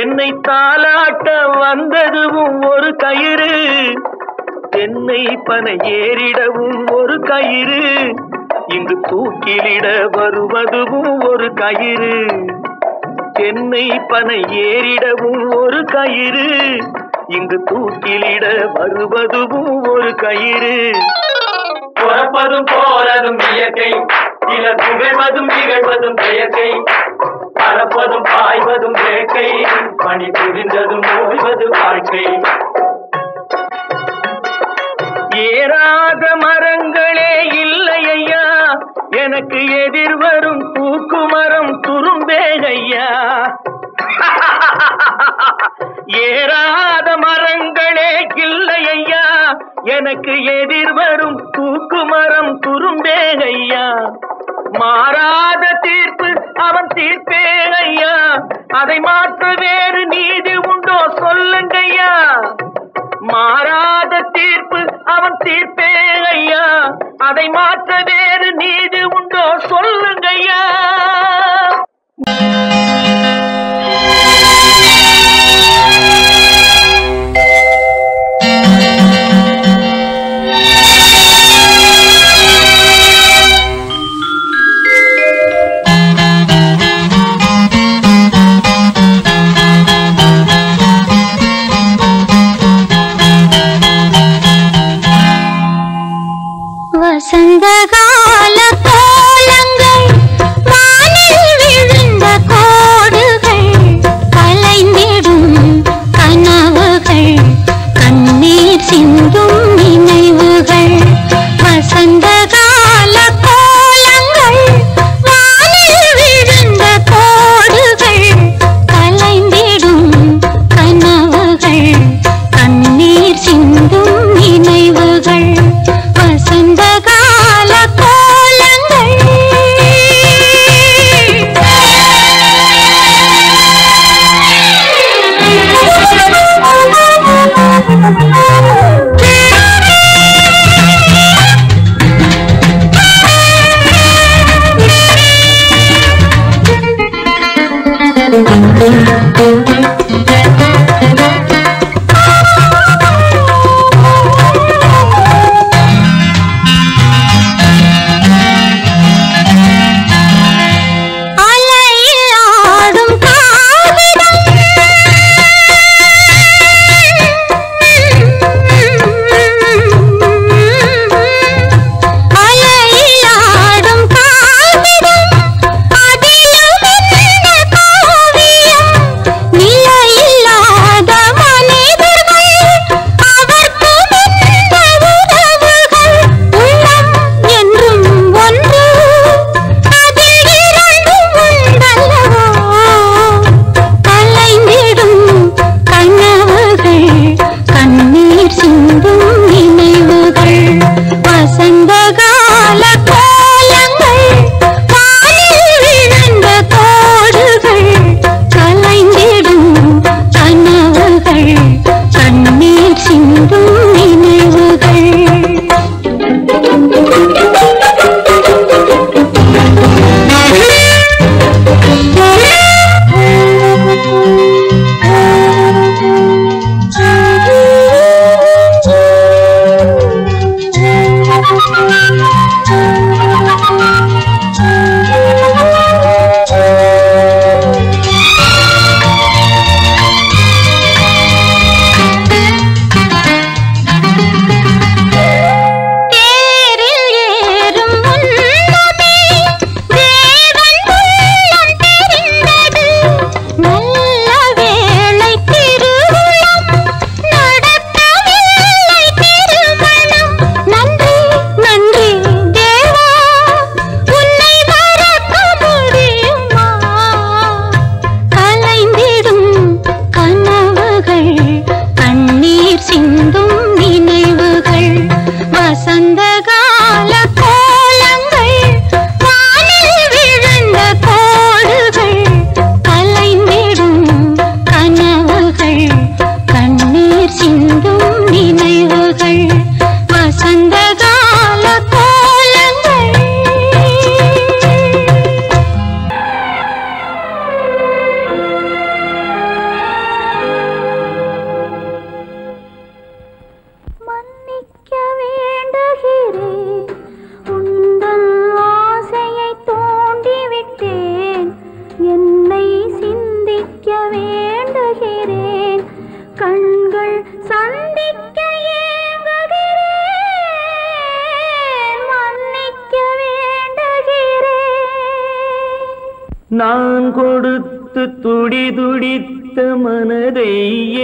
என்னை தாலாட்ட வந்ததுவும் ஒரு கயிறு. தென்னை பனை ஏறிடவும் ஒரு கயிறு, இங்கு தூக்கிலிட வருவதுவும் ஒரு கயிறு. தென்னை பனை ஏறிடவும் ஒரு கயிறு, இங்கு தூக்கிலிட வருவதுவும் ஒரு கயிறு. பொறப்பதும் போறதும் இயற்கை, சிலர் புகழ்வதும் இகழ்வதும் செயற்கை, பறப்பதும் பாய்வதும் வேட்கை, பணி புரிந்ததும் ஓய்வது வாழ்க்கை. ஏறாத மரங்களே இல்லை ஐயா, எனக்கு எதிர்வரும் தூக்குமரம் துரும்பேகையா. ஏறாத மரங்களே இல்லை ஐயா, எனக்கு எதிர்வரும் தூக்குமரம் துரும்பேகையா. மாறாத தீர்ப்பு அவன் தீர்ப்பே ஐயா, அதை மாற்ற வேறு நீதி உண்டோ சொல்லுங்கய்யா. மாறாத தீர்ப்பு அவன் தீர்ப்பே ஐயா, அதை மாற்ற வேறு நீதி உண்டோ சொல்லுங்கய்யா. வசந்தகால கோலங்கள், வானில் விழுந்த கோடுகள், கலைந்திடும் கனவுகள், கண்ணீர் சிந்தும் நினைவுகள். வசந்தகால கோலங்கள், வானில் விழுந்த கோடுகள், கலைந்திடும் கனவுகள், கண்ணீர் சிந்தும் நினைவுகள். வசந்தகால கோலங்கள். நான் கொடுத்து துடி துடித்த மனதை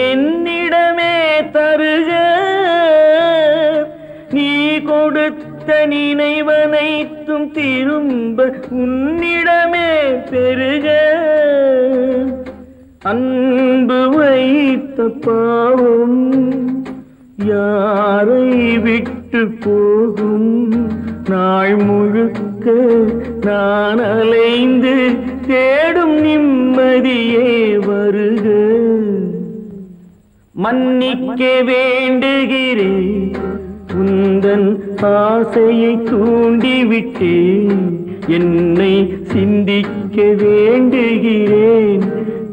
என்னிடமே தருக, நீ கொடுத்த நினைவனைத்தும் திரும்ப உன்னிடமே பெருக. அன்பு வைத்த பாவம் யாரை விட்டு போகும், நாள் முழுக்க நான் அலைந்து தேடும் நிம்மதியே வருக. மன்னிக்க வேண்டுகிறேன், உந்தன் ஆசையை தூண்டிவிட்டேன், என்னை சிந்திக்க வேண்டுகிறேன்,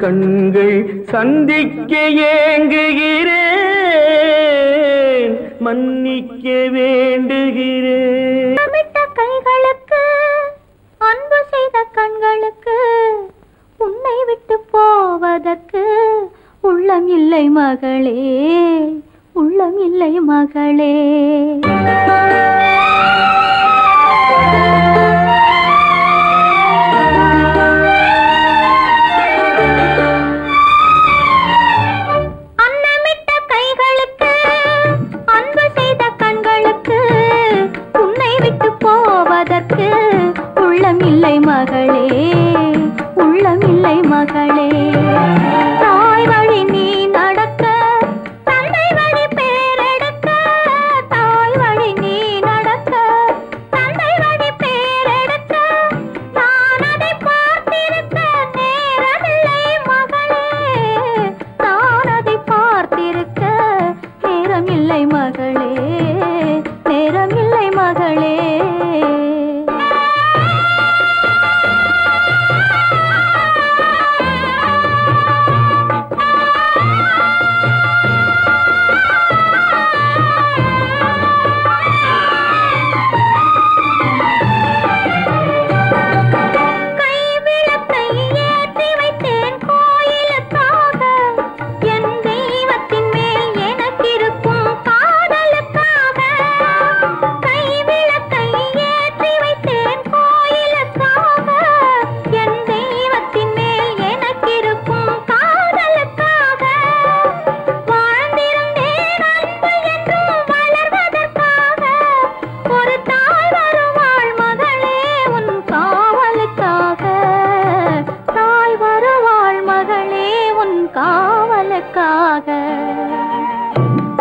கண்கள் சந்திக்க ஏங்குகிறேன், மன்னிக்க வேண்டுகிறேன். கைகளுக்கு அன்பு செய்த கண்களுக்கு உன்னை விட்டு போவதற்கு உள்ளம் இல்லை மகளே, உள்ளம் இல்லை மகளே. அன்னமிட்ட கைகளுக்கு அன்பு செய்த கண்களுக்கு உன்னை விட்டு போவதற்கு உள்ளம் இல்லை மகளே, உள்ளம் இல்லை மகளே. தாய் வழி நீ நடக்க, தந்தை வழி பேரெடுக்க, தாய் வழி நீ நடக்க, தந்தை வழி பேரெடுக்க, நான் அதை பார்த்திருக்க நேரமில்லை மகளே, நான் அதை பார்த்திருக்க நேரமில்லை மகளே, நேரமில்லை மகளே.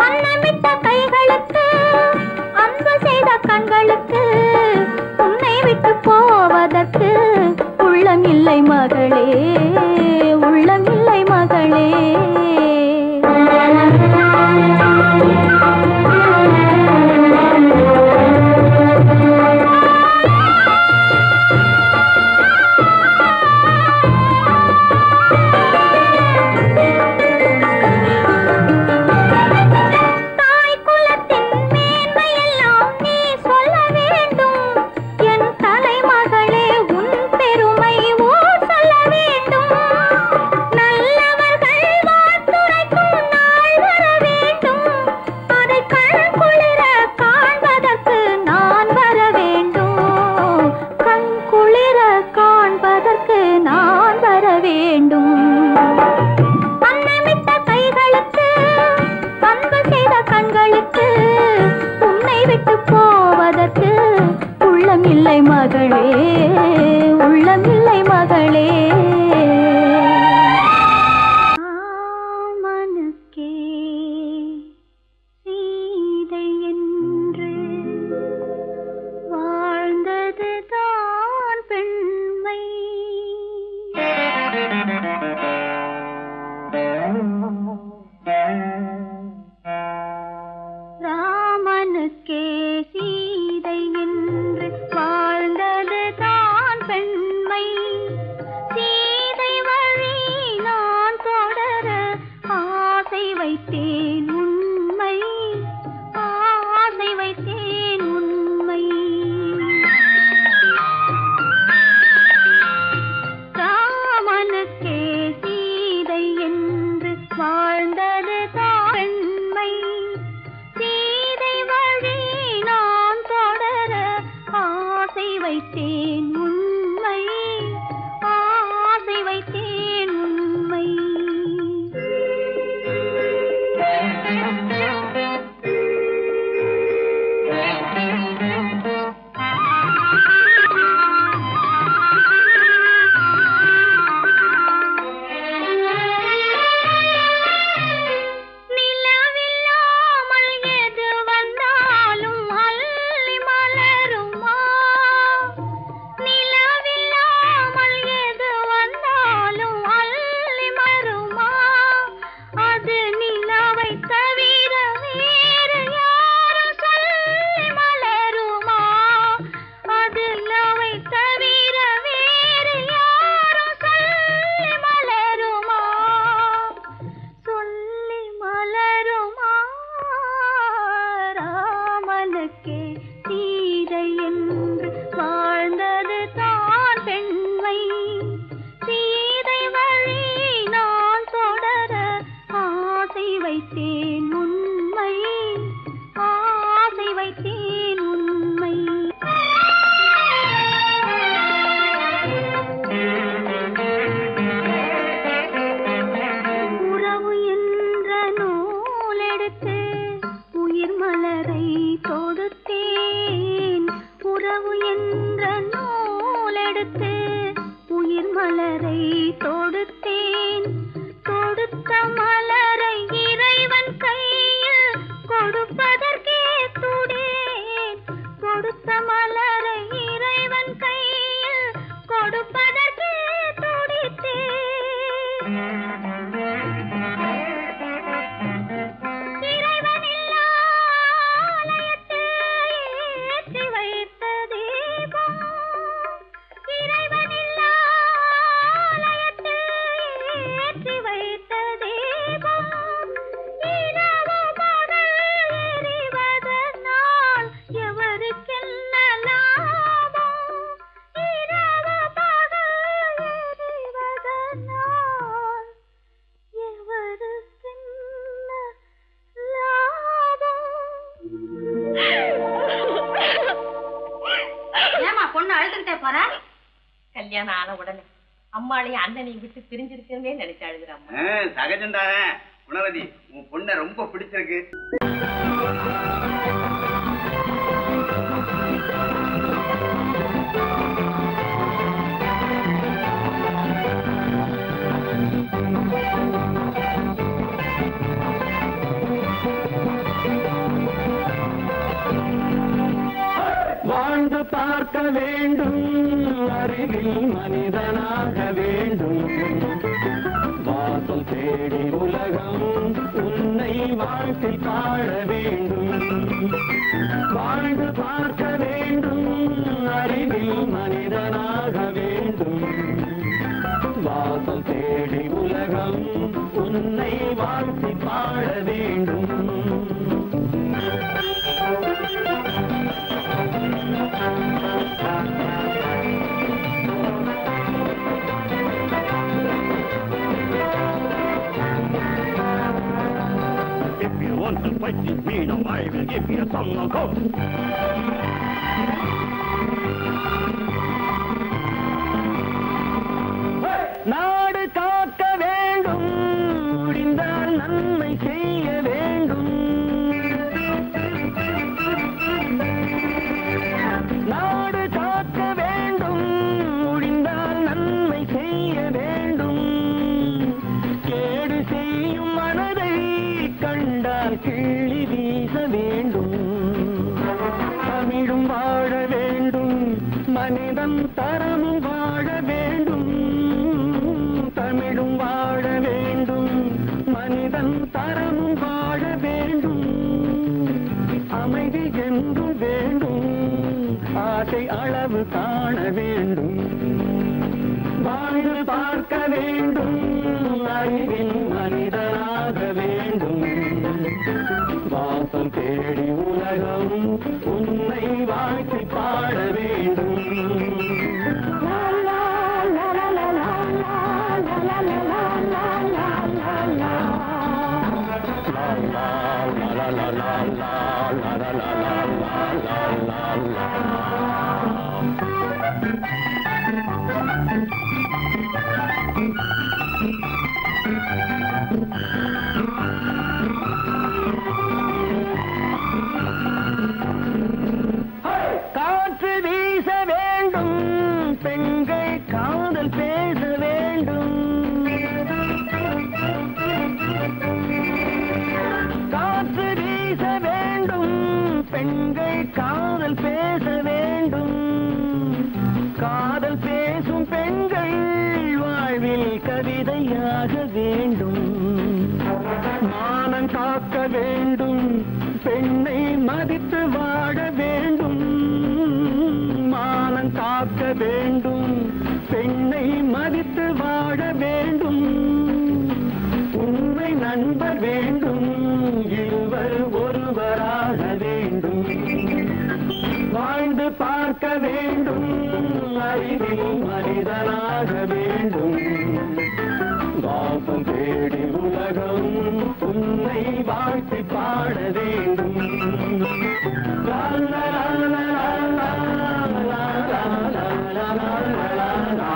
அன்னமிட்ட கைகளுக்கு அன்பு செய்த கண்களுக்கு உன்னை விட்டு போவதற்கு உள்ளம் இல்லை மகளே, உள்ளம் இல்லை மகளே. உள்ளமில்லை மகளே, உள்ளமில்லை மகளே. ராமனுக்கே சீதை என்று வாழ்ந்ததுதான் பெண்மை. ராமனுக்கே சீதை என்று வாழ்ந்ததுதான் பெண்மை. சீதை வழி நான் தொடர ஆசை வைத்தேன் உண்மை, ஆசை வைத்தேன் உண்மை. ராமனுக்கே சீதை என்று வாழ்ந்ததுதான் பெண்மை. சீதை வழி கல்யாணம் ஆன உடனே அம்மாளையும் அண்ணனையும் விட்டு பிரிஞ்சிருக்கவே நினைச்சு அழுகுறாங்க. சகஜம்தானே குணவதி, உன் பொண்ணை ரொம்ப பிடிச்சிருக்கு. வாழ்ந்து பார்க்க வேண்டும், அறிவில் மனிதனாக வேண்டும், வாசல் தேடி உலகம் உன்னை வாழ்த்தி பாட வேண்டும். வாழ்ந்து பார்க்க வேண்டும், அறிவில் மனிதனாக வேண்டும், வாசல் தேடி உலகம் உன்னை வாழ்த்தி பாட வேண்டும். If you want to fight with me, now I will give you some of hope. நாடு காக்க வேண்டும், முடிந்தால் நன்மை செய்ய வேண்டும். நாடு காக்க வேண்டும், முடிந்தால் நன்மை செய்ய வேண்டும். கேடு செய்யும் மனதை கண்டால் கிள்ளி வீச வேண்டும். தமிழும் வாழ வேண்டும், மனிதன் தரமும் வாழ வேண்டும். தமிழும் வாழ வேண்டும், மனிதன் தரமும் வாழ வேண்டும். அமைதி என்றும் வேண்டும், ஆசை அளவு காண வேண்டும். வாழ்ந்து பார்க்க வேண்டும், அறிவில் மனிதனாக வேண்டும். வாசம் தேடி உலகம் உன்னை வாழ்த்தி பாட வேண்டும். பெண்கள் காதல் பேச வேண்டும். காதல் பேசும் பெண்கள் வாழ்வில் கவிதையாக வேண்டும். மானம் காக்க வேண்டும், பெண்ணை மதித்து வாழ வேண்டும். மானம் காக்க வேண்டும், பெண்ணை மதித்து வாழ வேண்டும். உண்மை நண்பர் வேண்டும், இருவர் ஒருவராக வேண்டும். வாழ்ந்து பார்க்க வேண்டும், அறிவில் மனிதனாக வேண்டும். வாசம் தேடி உலகம் உன்னை வாழ்த்தி பாட வேண்டும். லா லா லா லா லா லா லா லா லா லா.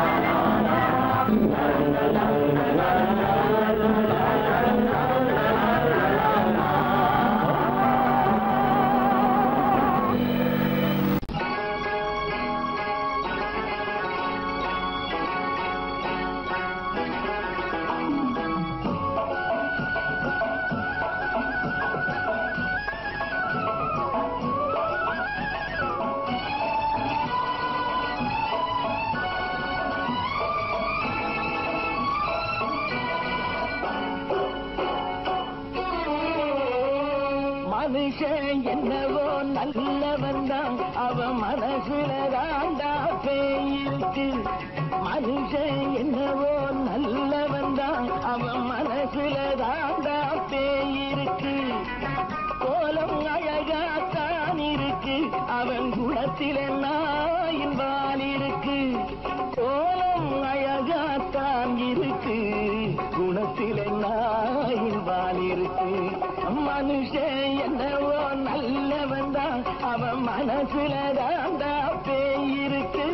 மனுஷன் என்னவோ நல்லவன் தான், அவன் மனசுல தாண்டா பேயிருக்கு. மனுஷன் என்னவோ நல்லவன் தான், அவன் மனசுல தாண்டா பேயிருக்கு. கோலம் அழகாத்தான் இருக்கு, அவன் குணத்தில நாயின் வால் இருக்கு. கோலம் அழகாத்தான் இருக்கு, குணத்தில நாயின் வால் இருக்கு. மனுஷன் என்னவோ நல்லவன் தான், அவன் மனசுல தாண்டா பேயிருக்கு.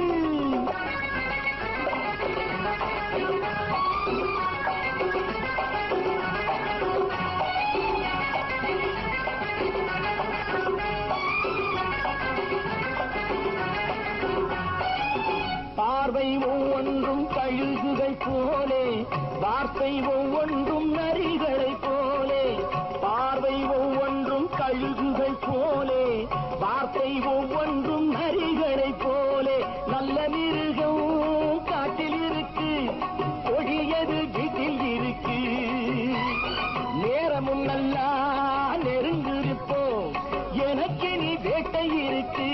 பார்வை ஒவ்வொன்றும் கழுகுகை போலே, வார்த்தை ஒவ்வொன்றும் நரிகளை போலே. பார்வை ஒவ்வொன்றும் கழுகுகை போலே, வார்த்தை ஒவ்வொன்றும் நரிகளை போலே. நல்ல மிருகம் காட்டில் இருக்கு, கொடியது வீட்டில் இருக்கு. நேரமும் நல்லா நெருங்கிருப்போம், எனக்கு நீ வேட்டை இருக்கு.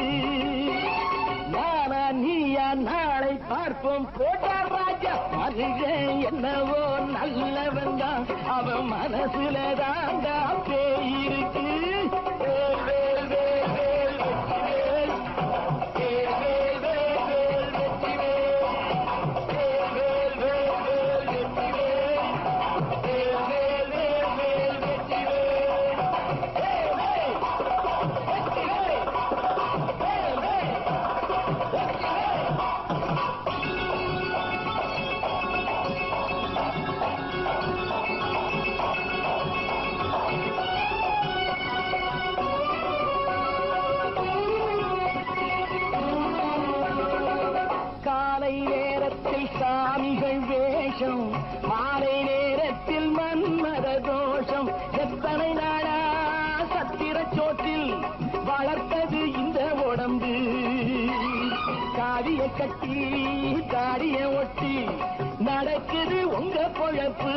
நானா நீயா நாளை பார்ப்போம், போட்டார் ராஜா. மனுஷன் என்னவோ நல்லவன் தான், அவன் மனசுல தாண்டா பேயிருக்கு. சாமிகள் வேஷம், மாலை நேரத்தில் மன்மத தோஷம். எத்தனை நாளா சத்திர சோற்றில் வளர்த்தது இந்த உடம்பு. காவிய கட்டி தாடிய ஒட்டி நடக்குது உங்க பொழப்பு.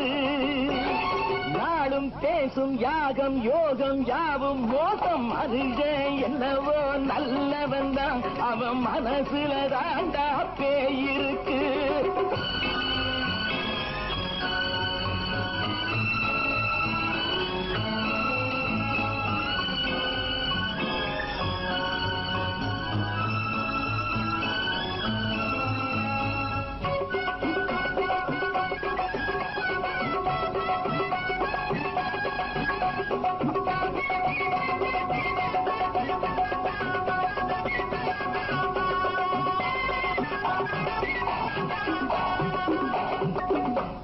நாளும் பேசும் யாகம் யோகம் யாவும் மோசம். மனுஷன் என்னவோ நல்லவன் தான், அவன் மனசுல தாண்டா பேயிருக்கு.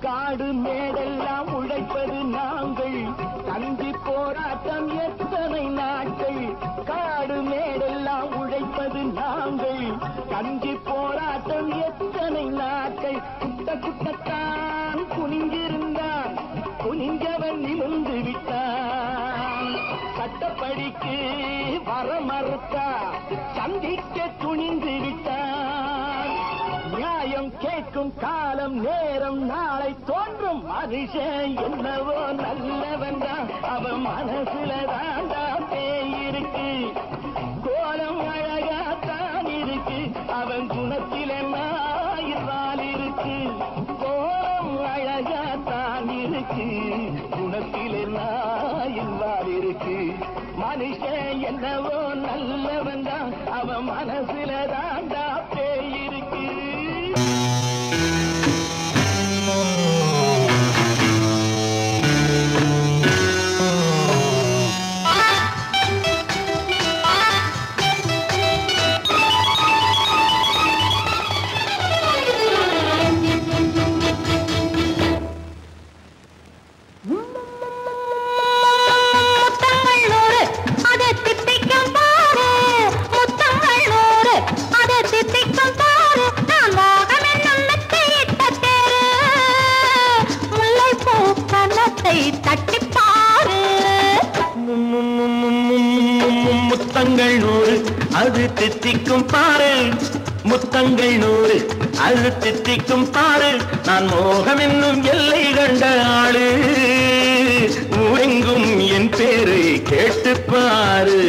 காடு மேடெல்லாம் உழைப்பது நாங்கள், தந்தி போராட்டம் எத்தனை நாட்கள். காடு மேடெல்லாம் உழைப்பது நாங்கள், தந்தி போராட்டம் எத்தனை நாட்கள். குட்ட குட்டத்தான் குனிஞ்சிருந்தான், குனிஞ்சவன் நிமிர்ந்து விட்டான். சட்டப்படிக்கு வர மறுத்தா சந்திக்க துணிந்து விட்டான். நியாயம் கேட்கும் காலம் நேரம் நாளை தோன்றும். மனுஷன் என்னவோ நல்லவன் தான், அவன் மனசுல தாண்டா பேய் இருக்கு. கோலம் அழகாத்தான் இருக்கு, அவன் குணத்தில நாயிரால் இருக்கு. கோலம் அழகாத்தான் இருக்கு, குணத்தில நாயிரால் இருக்கு. மனுஷன் என்னவோ நல்லவன் தான், அவன் மனசுல தாண்டா பேய் இருக்கு. முத்தங்கள் 100 அது தித்திக்கும் பாரு. முத்தங்கள் 100 அது தித்திக்கும் பாரு. நான் மோகம் என்னும் எல்லை கண்ட ஆளு. ஊரெங்கும் என் பேரை கேட்டு பாரு.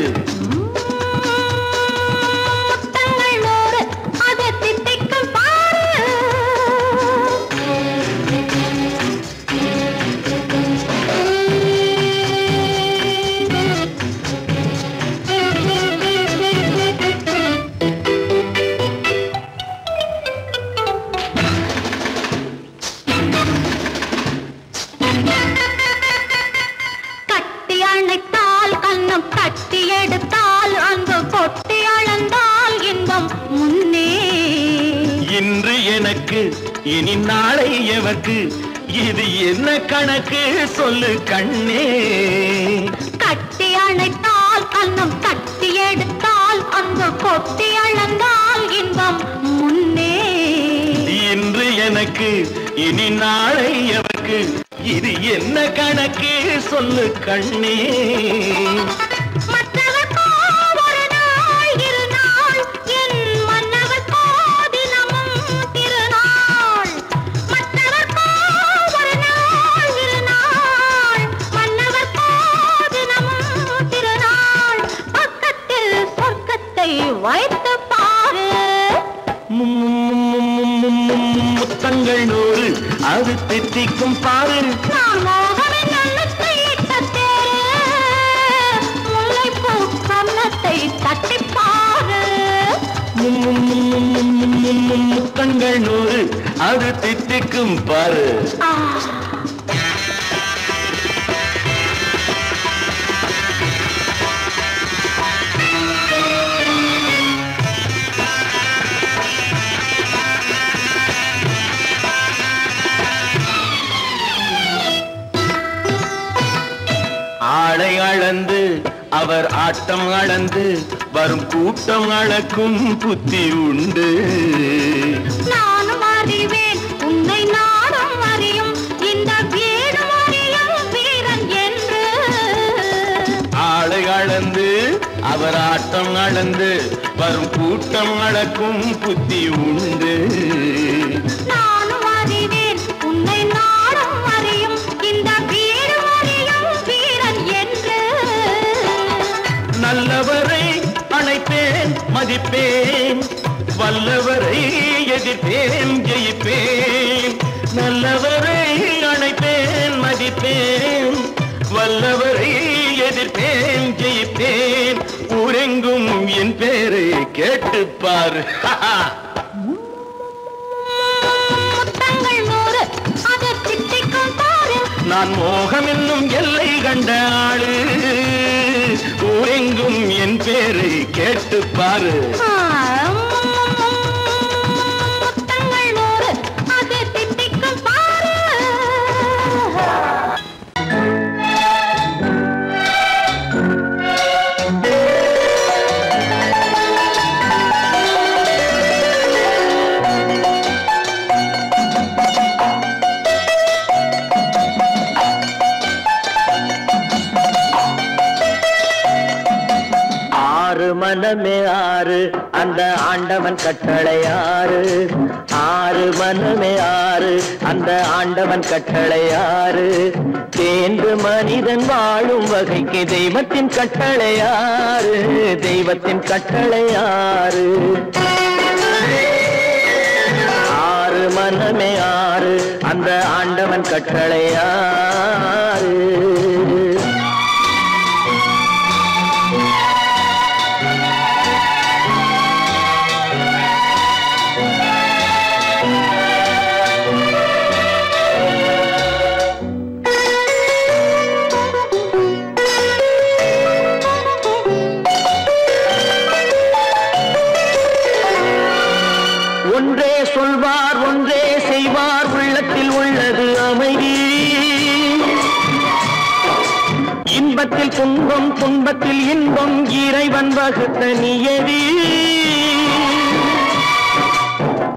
இன்று எனக்கு இனி நாளை எவர்க்கு, இது என்ன கணக்கு சொல்லு கண்ணே. கட்டி அணைத்தால் கண்ணம் கட்டி எடுத்தால் அங்கு கொட்டி அளந்தால் இன்பம் முன்னே. இன்று எனக்கு இனி நாளை எவர்க்கு, இது என்ன கணக்கு சொல்லு கண்ணே. வைத்து பாரு. முத்தங்கள் 100 அது தித்திக்கும் பாரு. நான் மோகமே நல்லத்தை இட்ட தேரு, முல்லைப்பூ கன்னத்தை தட்டி பாரு. முத்தங்கள் 100 அது தித்திக்கும் பாரு. ஆளை அளந்து அவர் ஆட்டம் அளந்து வரும் கூட்டம் அளக்கும் புத்தி உண்டு. நானும் அறிவேன் உன்னை நானும் அறியும் இந்த வீடும் அறியும் வீரன் என்று. ஆளை அளந்து அவர் ஆட்டம் அளந்து வரும் கூட்டம் அளக்கும் புத்தி உண்டு. நானும் அறிவேன் உன்னை நானும் அறியும் இந்த வீடும் அறியும் வீரன் என்று. நல்லவரை அணைப்பேன் மதிப்பேன், வல்லவரை எதிர்ப்பேன் ஜெயிப்பேன். நல்லவரை அணைப்பேன் மதிப்பேன், வல்லவரை எதிர்ப்பேன் ஜெயிப்பேன். ஊரெங்கும் என் பேரை கேட்டுப்பார். முத்தங்கள் 100 அது தித்திக்கும் பாரு. நான் மோகம் என்னும் எல்லை கண்ட ஆளு. ஊரெங்கும் என் பேரை கேட்டுப்பாரு. முத்தங்கள் 100 அது தித்திக்கும் பாரு. மனமே ஆறு அந்த ஆண்டவன் கட்டளை ஆறு ஆறு மனமே ஆறு அந்த ஆண்டவன் கட்டளை ஆறு தேர்ந்து மனிதன் வாழும் வகைக்கு தெய்வத்தின் கட்டளை ஆறு தெய்வத்தின் கட்டளை ஆறு ஆறு மனமே ஆறு அந்த ஆண்டவன் கட்டளை ஆறு ஒன்றே சொல்வார் ஒன்றே செய்வார் உள்ளத்தில் உள்ளது அமைதி இன்பத்தில் துன்பம் துன்பத்தில் இன்பம் இறைவன் வகுத்த நியதி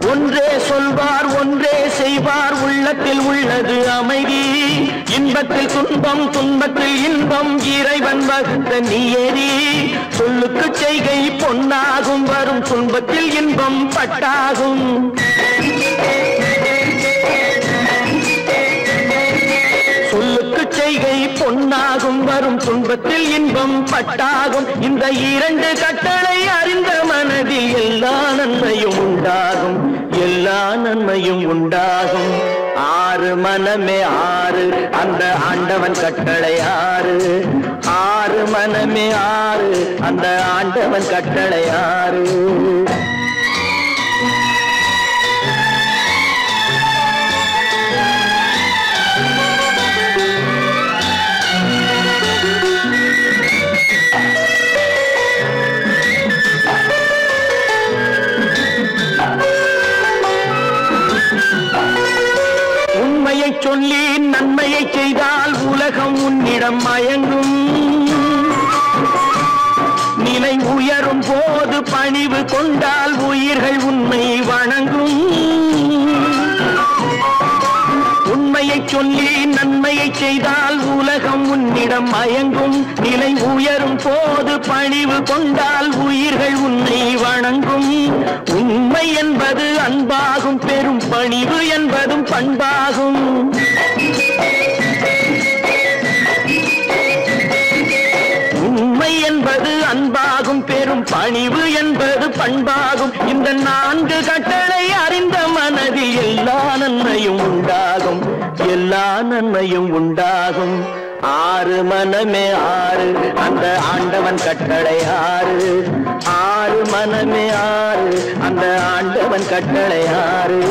ஒன்றே சொல்வார் ஒன்றே செய்வார் உள்ளத்தில் உள்ளது அமைதி இன்பத்தில் துன்பம் துன்பத்தில் இன்பம் இறைவன் வகுத்த நியதி சொல்லுக்கு செய்கை பொன்னாகும் வரும் துன்பத்தில் இன்பம் பட்டாகும் சொல்லுக்கு செய்கை பொன்னாகும் வரும் துன்பத்தில் இன்பம் பட்டாகும் இந்த இரண்டு கட்டளை அறிந்த மனதில் எல்லா நன்மையும் உண்டாகும் எல்லா நன்மையும் உண்டாகும் ஆறு மனமே ஆறு அந்த ஆண்டவன் கட்டளை ஆறு ஆறு மனமே ஆறு அந்த ஆண்டவன் கட்டளை ஆறு உண்மையை சொல்லி நன்மையை செய்தால் உலகம் உன்னிடம் மயங்கும் நிலை உயரும் போது பணிவு கொண்டால் உயிர்கள் உன்னை வணங்கும் உண்மையை சொல்லி நன்மையை செய்தால் உலகம் உன்னிடம் மயங்கும் நிலை உயரும் போது பணிவு கொண்டால் உயிர்கள் உன்னை வணங்கும் உண்மை என்பது அன்பாகும் பெரும் பணிவு என்பதும் பண்பாகும் உண்மை என்பது அன்பாகும் பெரும் பணிவு என்பது பண்பாகும் இந்த நான்கு கட்டளை அறிந்த மனதில் எல்லா நன்மையும் உண்டாகும் எல்லா நன்மையும் உண்டாகும் ஆறு மனமே ஆறு அந்த ஆண்டவன் கட்டளை ஆறு ஆறு மனமே ஆறு அந்த ஆண்டவன் கட்டளை ஆறு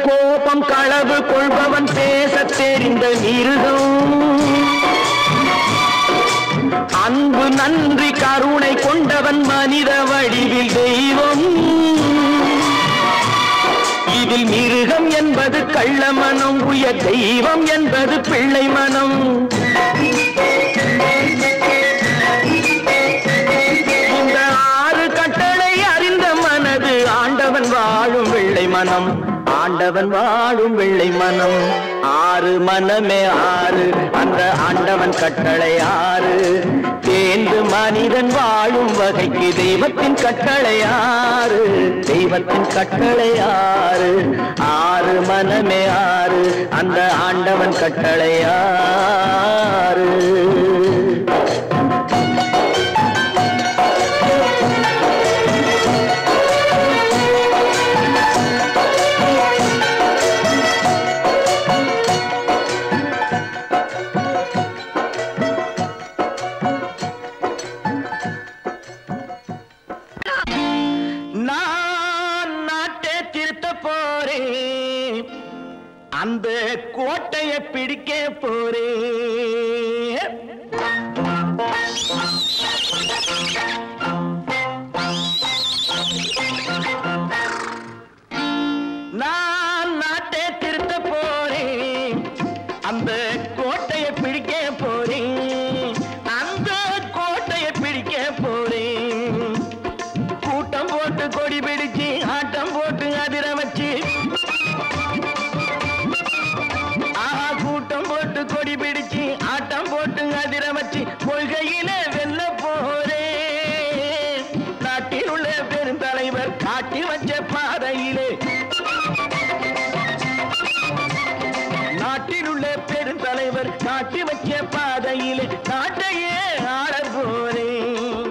கோபம் களவு கொள்பவன் பேச தெரிந்த மிருகம் அன்பு நன்றி கருணை கொண்டவன் மனித வடிவில் தெய்வம் இதில் மிருகம் என்பது கள்ள மனம் உயர் தெய்வம் என்பது பிள்ளை மனம் இந்த ஆறு கட்டளை அறிந்த மனது ஆண்டவன் வாழும் வெள்ளை மனம் ஆண்டவன் வாழும் வெள்ளை மனம் ஆறு மனமே ஆறு அந்த ஆண்டவன் கட்டளை ஆறு தேர்ந்து மனிதன் வாழும் வகைக்கு தெய்வத்தின் கட்டளை ஆறு தெய்வத்தின் கட்டளை ஆறு ஆறு மனமே ஆறு அந்த ஆண்டவன் கட்டளை ஆறு அந்த கோட்டையை பிடிக்க போறேன் நான் நாட்டை திருத்த போறேன் அந்த கோட்டையை பிடிக்க போறேன், அந்த கோட்டையை பிடிக்க போறேன். கூட்டம் போட்டு கொடி பிடிச்சு ஆட்டம் போட்டு அதிர வச்சு, ஆஹா கூட்டம் போட்டு கொடி பிடிச்சு ஆட்டம் போட்டு அதிர வச்சு கொள்கையில வெல்ல போறேன். நாட்டில் உள்ள பெருந்தலைவர் காட்டி வச்ச பாதையிலே, நாட்டில் உள்ள பெருந்தலைவர் காட்டி வச்ச பாதையிலே நாட்டையே ஆள போறேன்.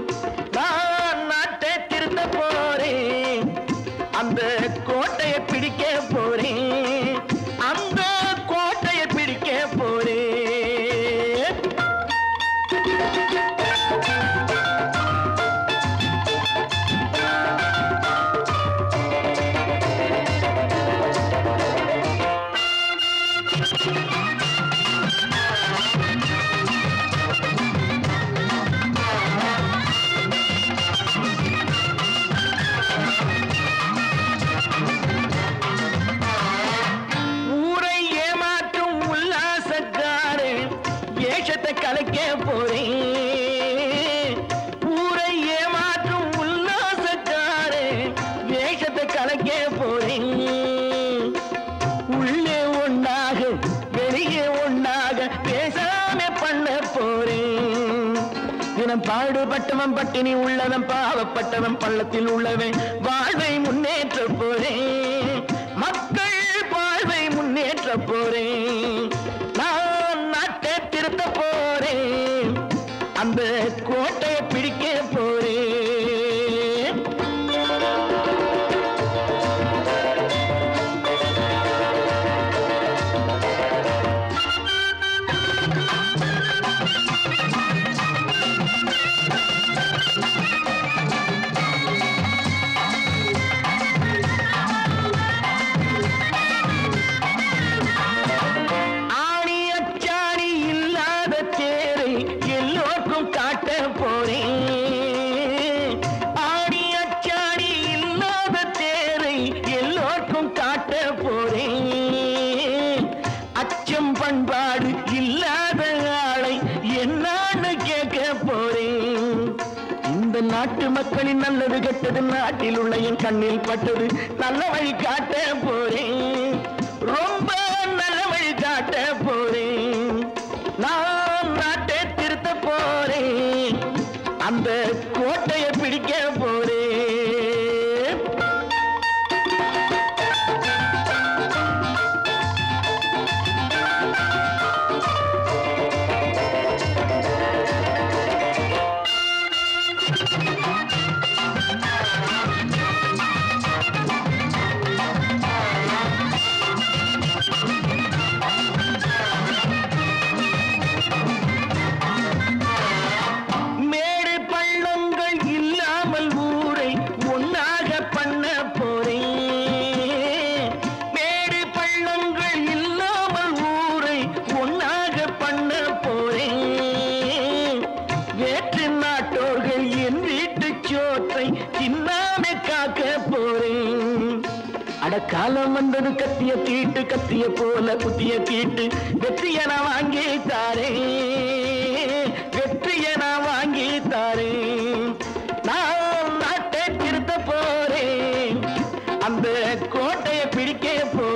நான் நாட்டை திருத்த போறேன், அந்த கோட்டையை பிடிக்க போறேன், அந்த கோட்டையை பிடிக்க போறேன். ஊரை ஏமாற்றும் உல்லாசக்காரன் வேஷத்தை கலைக்க போறேன். ஊரை ஏமாற்றும் உல்லாசக்காரன் வேஷத்தை கலைக்க போறேன். உள்ளே ஒன்றாக வெளியே ஒன்றாக பேசாம பண்ண போறேன். தினம் பாடுபட்டவன் பட்டினி உள்ளவன் பாவப்பட்டவன் பள்ளத்தில் உள்ளவன் வாழ்வை முன்னேற்ற போறேன். மக்கள் வாழ்வை முன்னேற்ற போறேன். நான் நாட்டை திருத்த போறேன், அந்த கோட்டையை பிடிக்க போறேன். ஆணி அச்சாணி இல்லாத தேரை எல்லோருக்கும் காட்ட போறேன். ஆணி அச்சாணி இல்லாத தேரை எல்லோருக்கும் காட்ட போறேன். அச்சம் பண்பாடு இல்லாத ஆளை என்னான்னு கேட்க போறேன். இந்த நாட்டு மக்களின் நல்லது கெட்டது நாட்டில் உள்ள என் கண்ணில் பட்டது நல்ல வழி காட்ட போறேன். ரொம்ப நல்ல வழி காட்ட போறேன். நான் நாட்டை திருத்த போறேன், அந்த கோட்டையை பிடிக்க போறேன். மேடு பள்ளங்கள் இல்லாமல் ஊரை ஒன்னாக பண்ண போறேன். மேடு பள்ளங்கள் இல்லாமல் ஊரை ஒன்னாக பண்ண போறேன். வேற்று நாட்டோர்கள் என் வீட்டு சோற்றை தின்னாமே காக்க போறேன். அடக்காலம் வந்தது கத்திய தீட்டு, கத்திய போல குத்திய தீட்டு வெற்றிய நான் வாங்கி தாரேன், வெற்றிய நான் வாங்கி தாரேன். நான் நாட்டை திருத்த போறேன், அந்த கோட்டையை பிடிக்க போறேன்.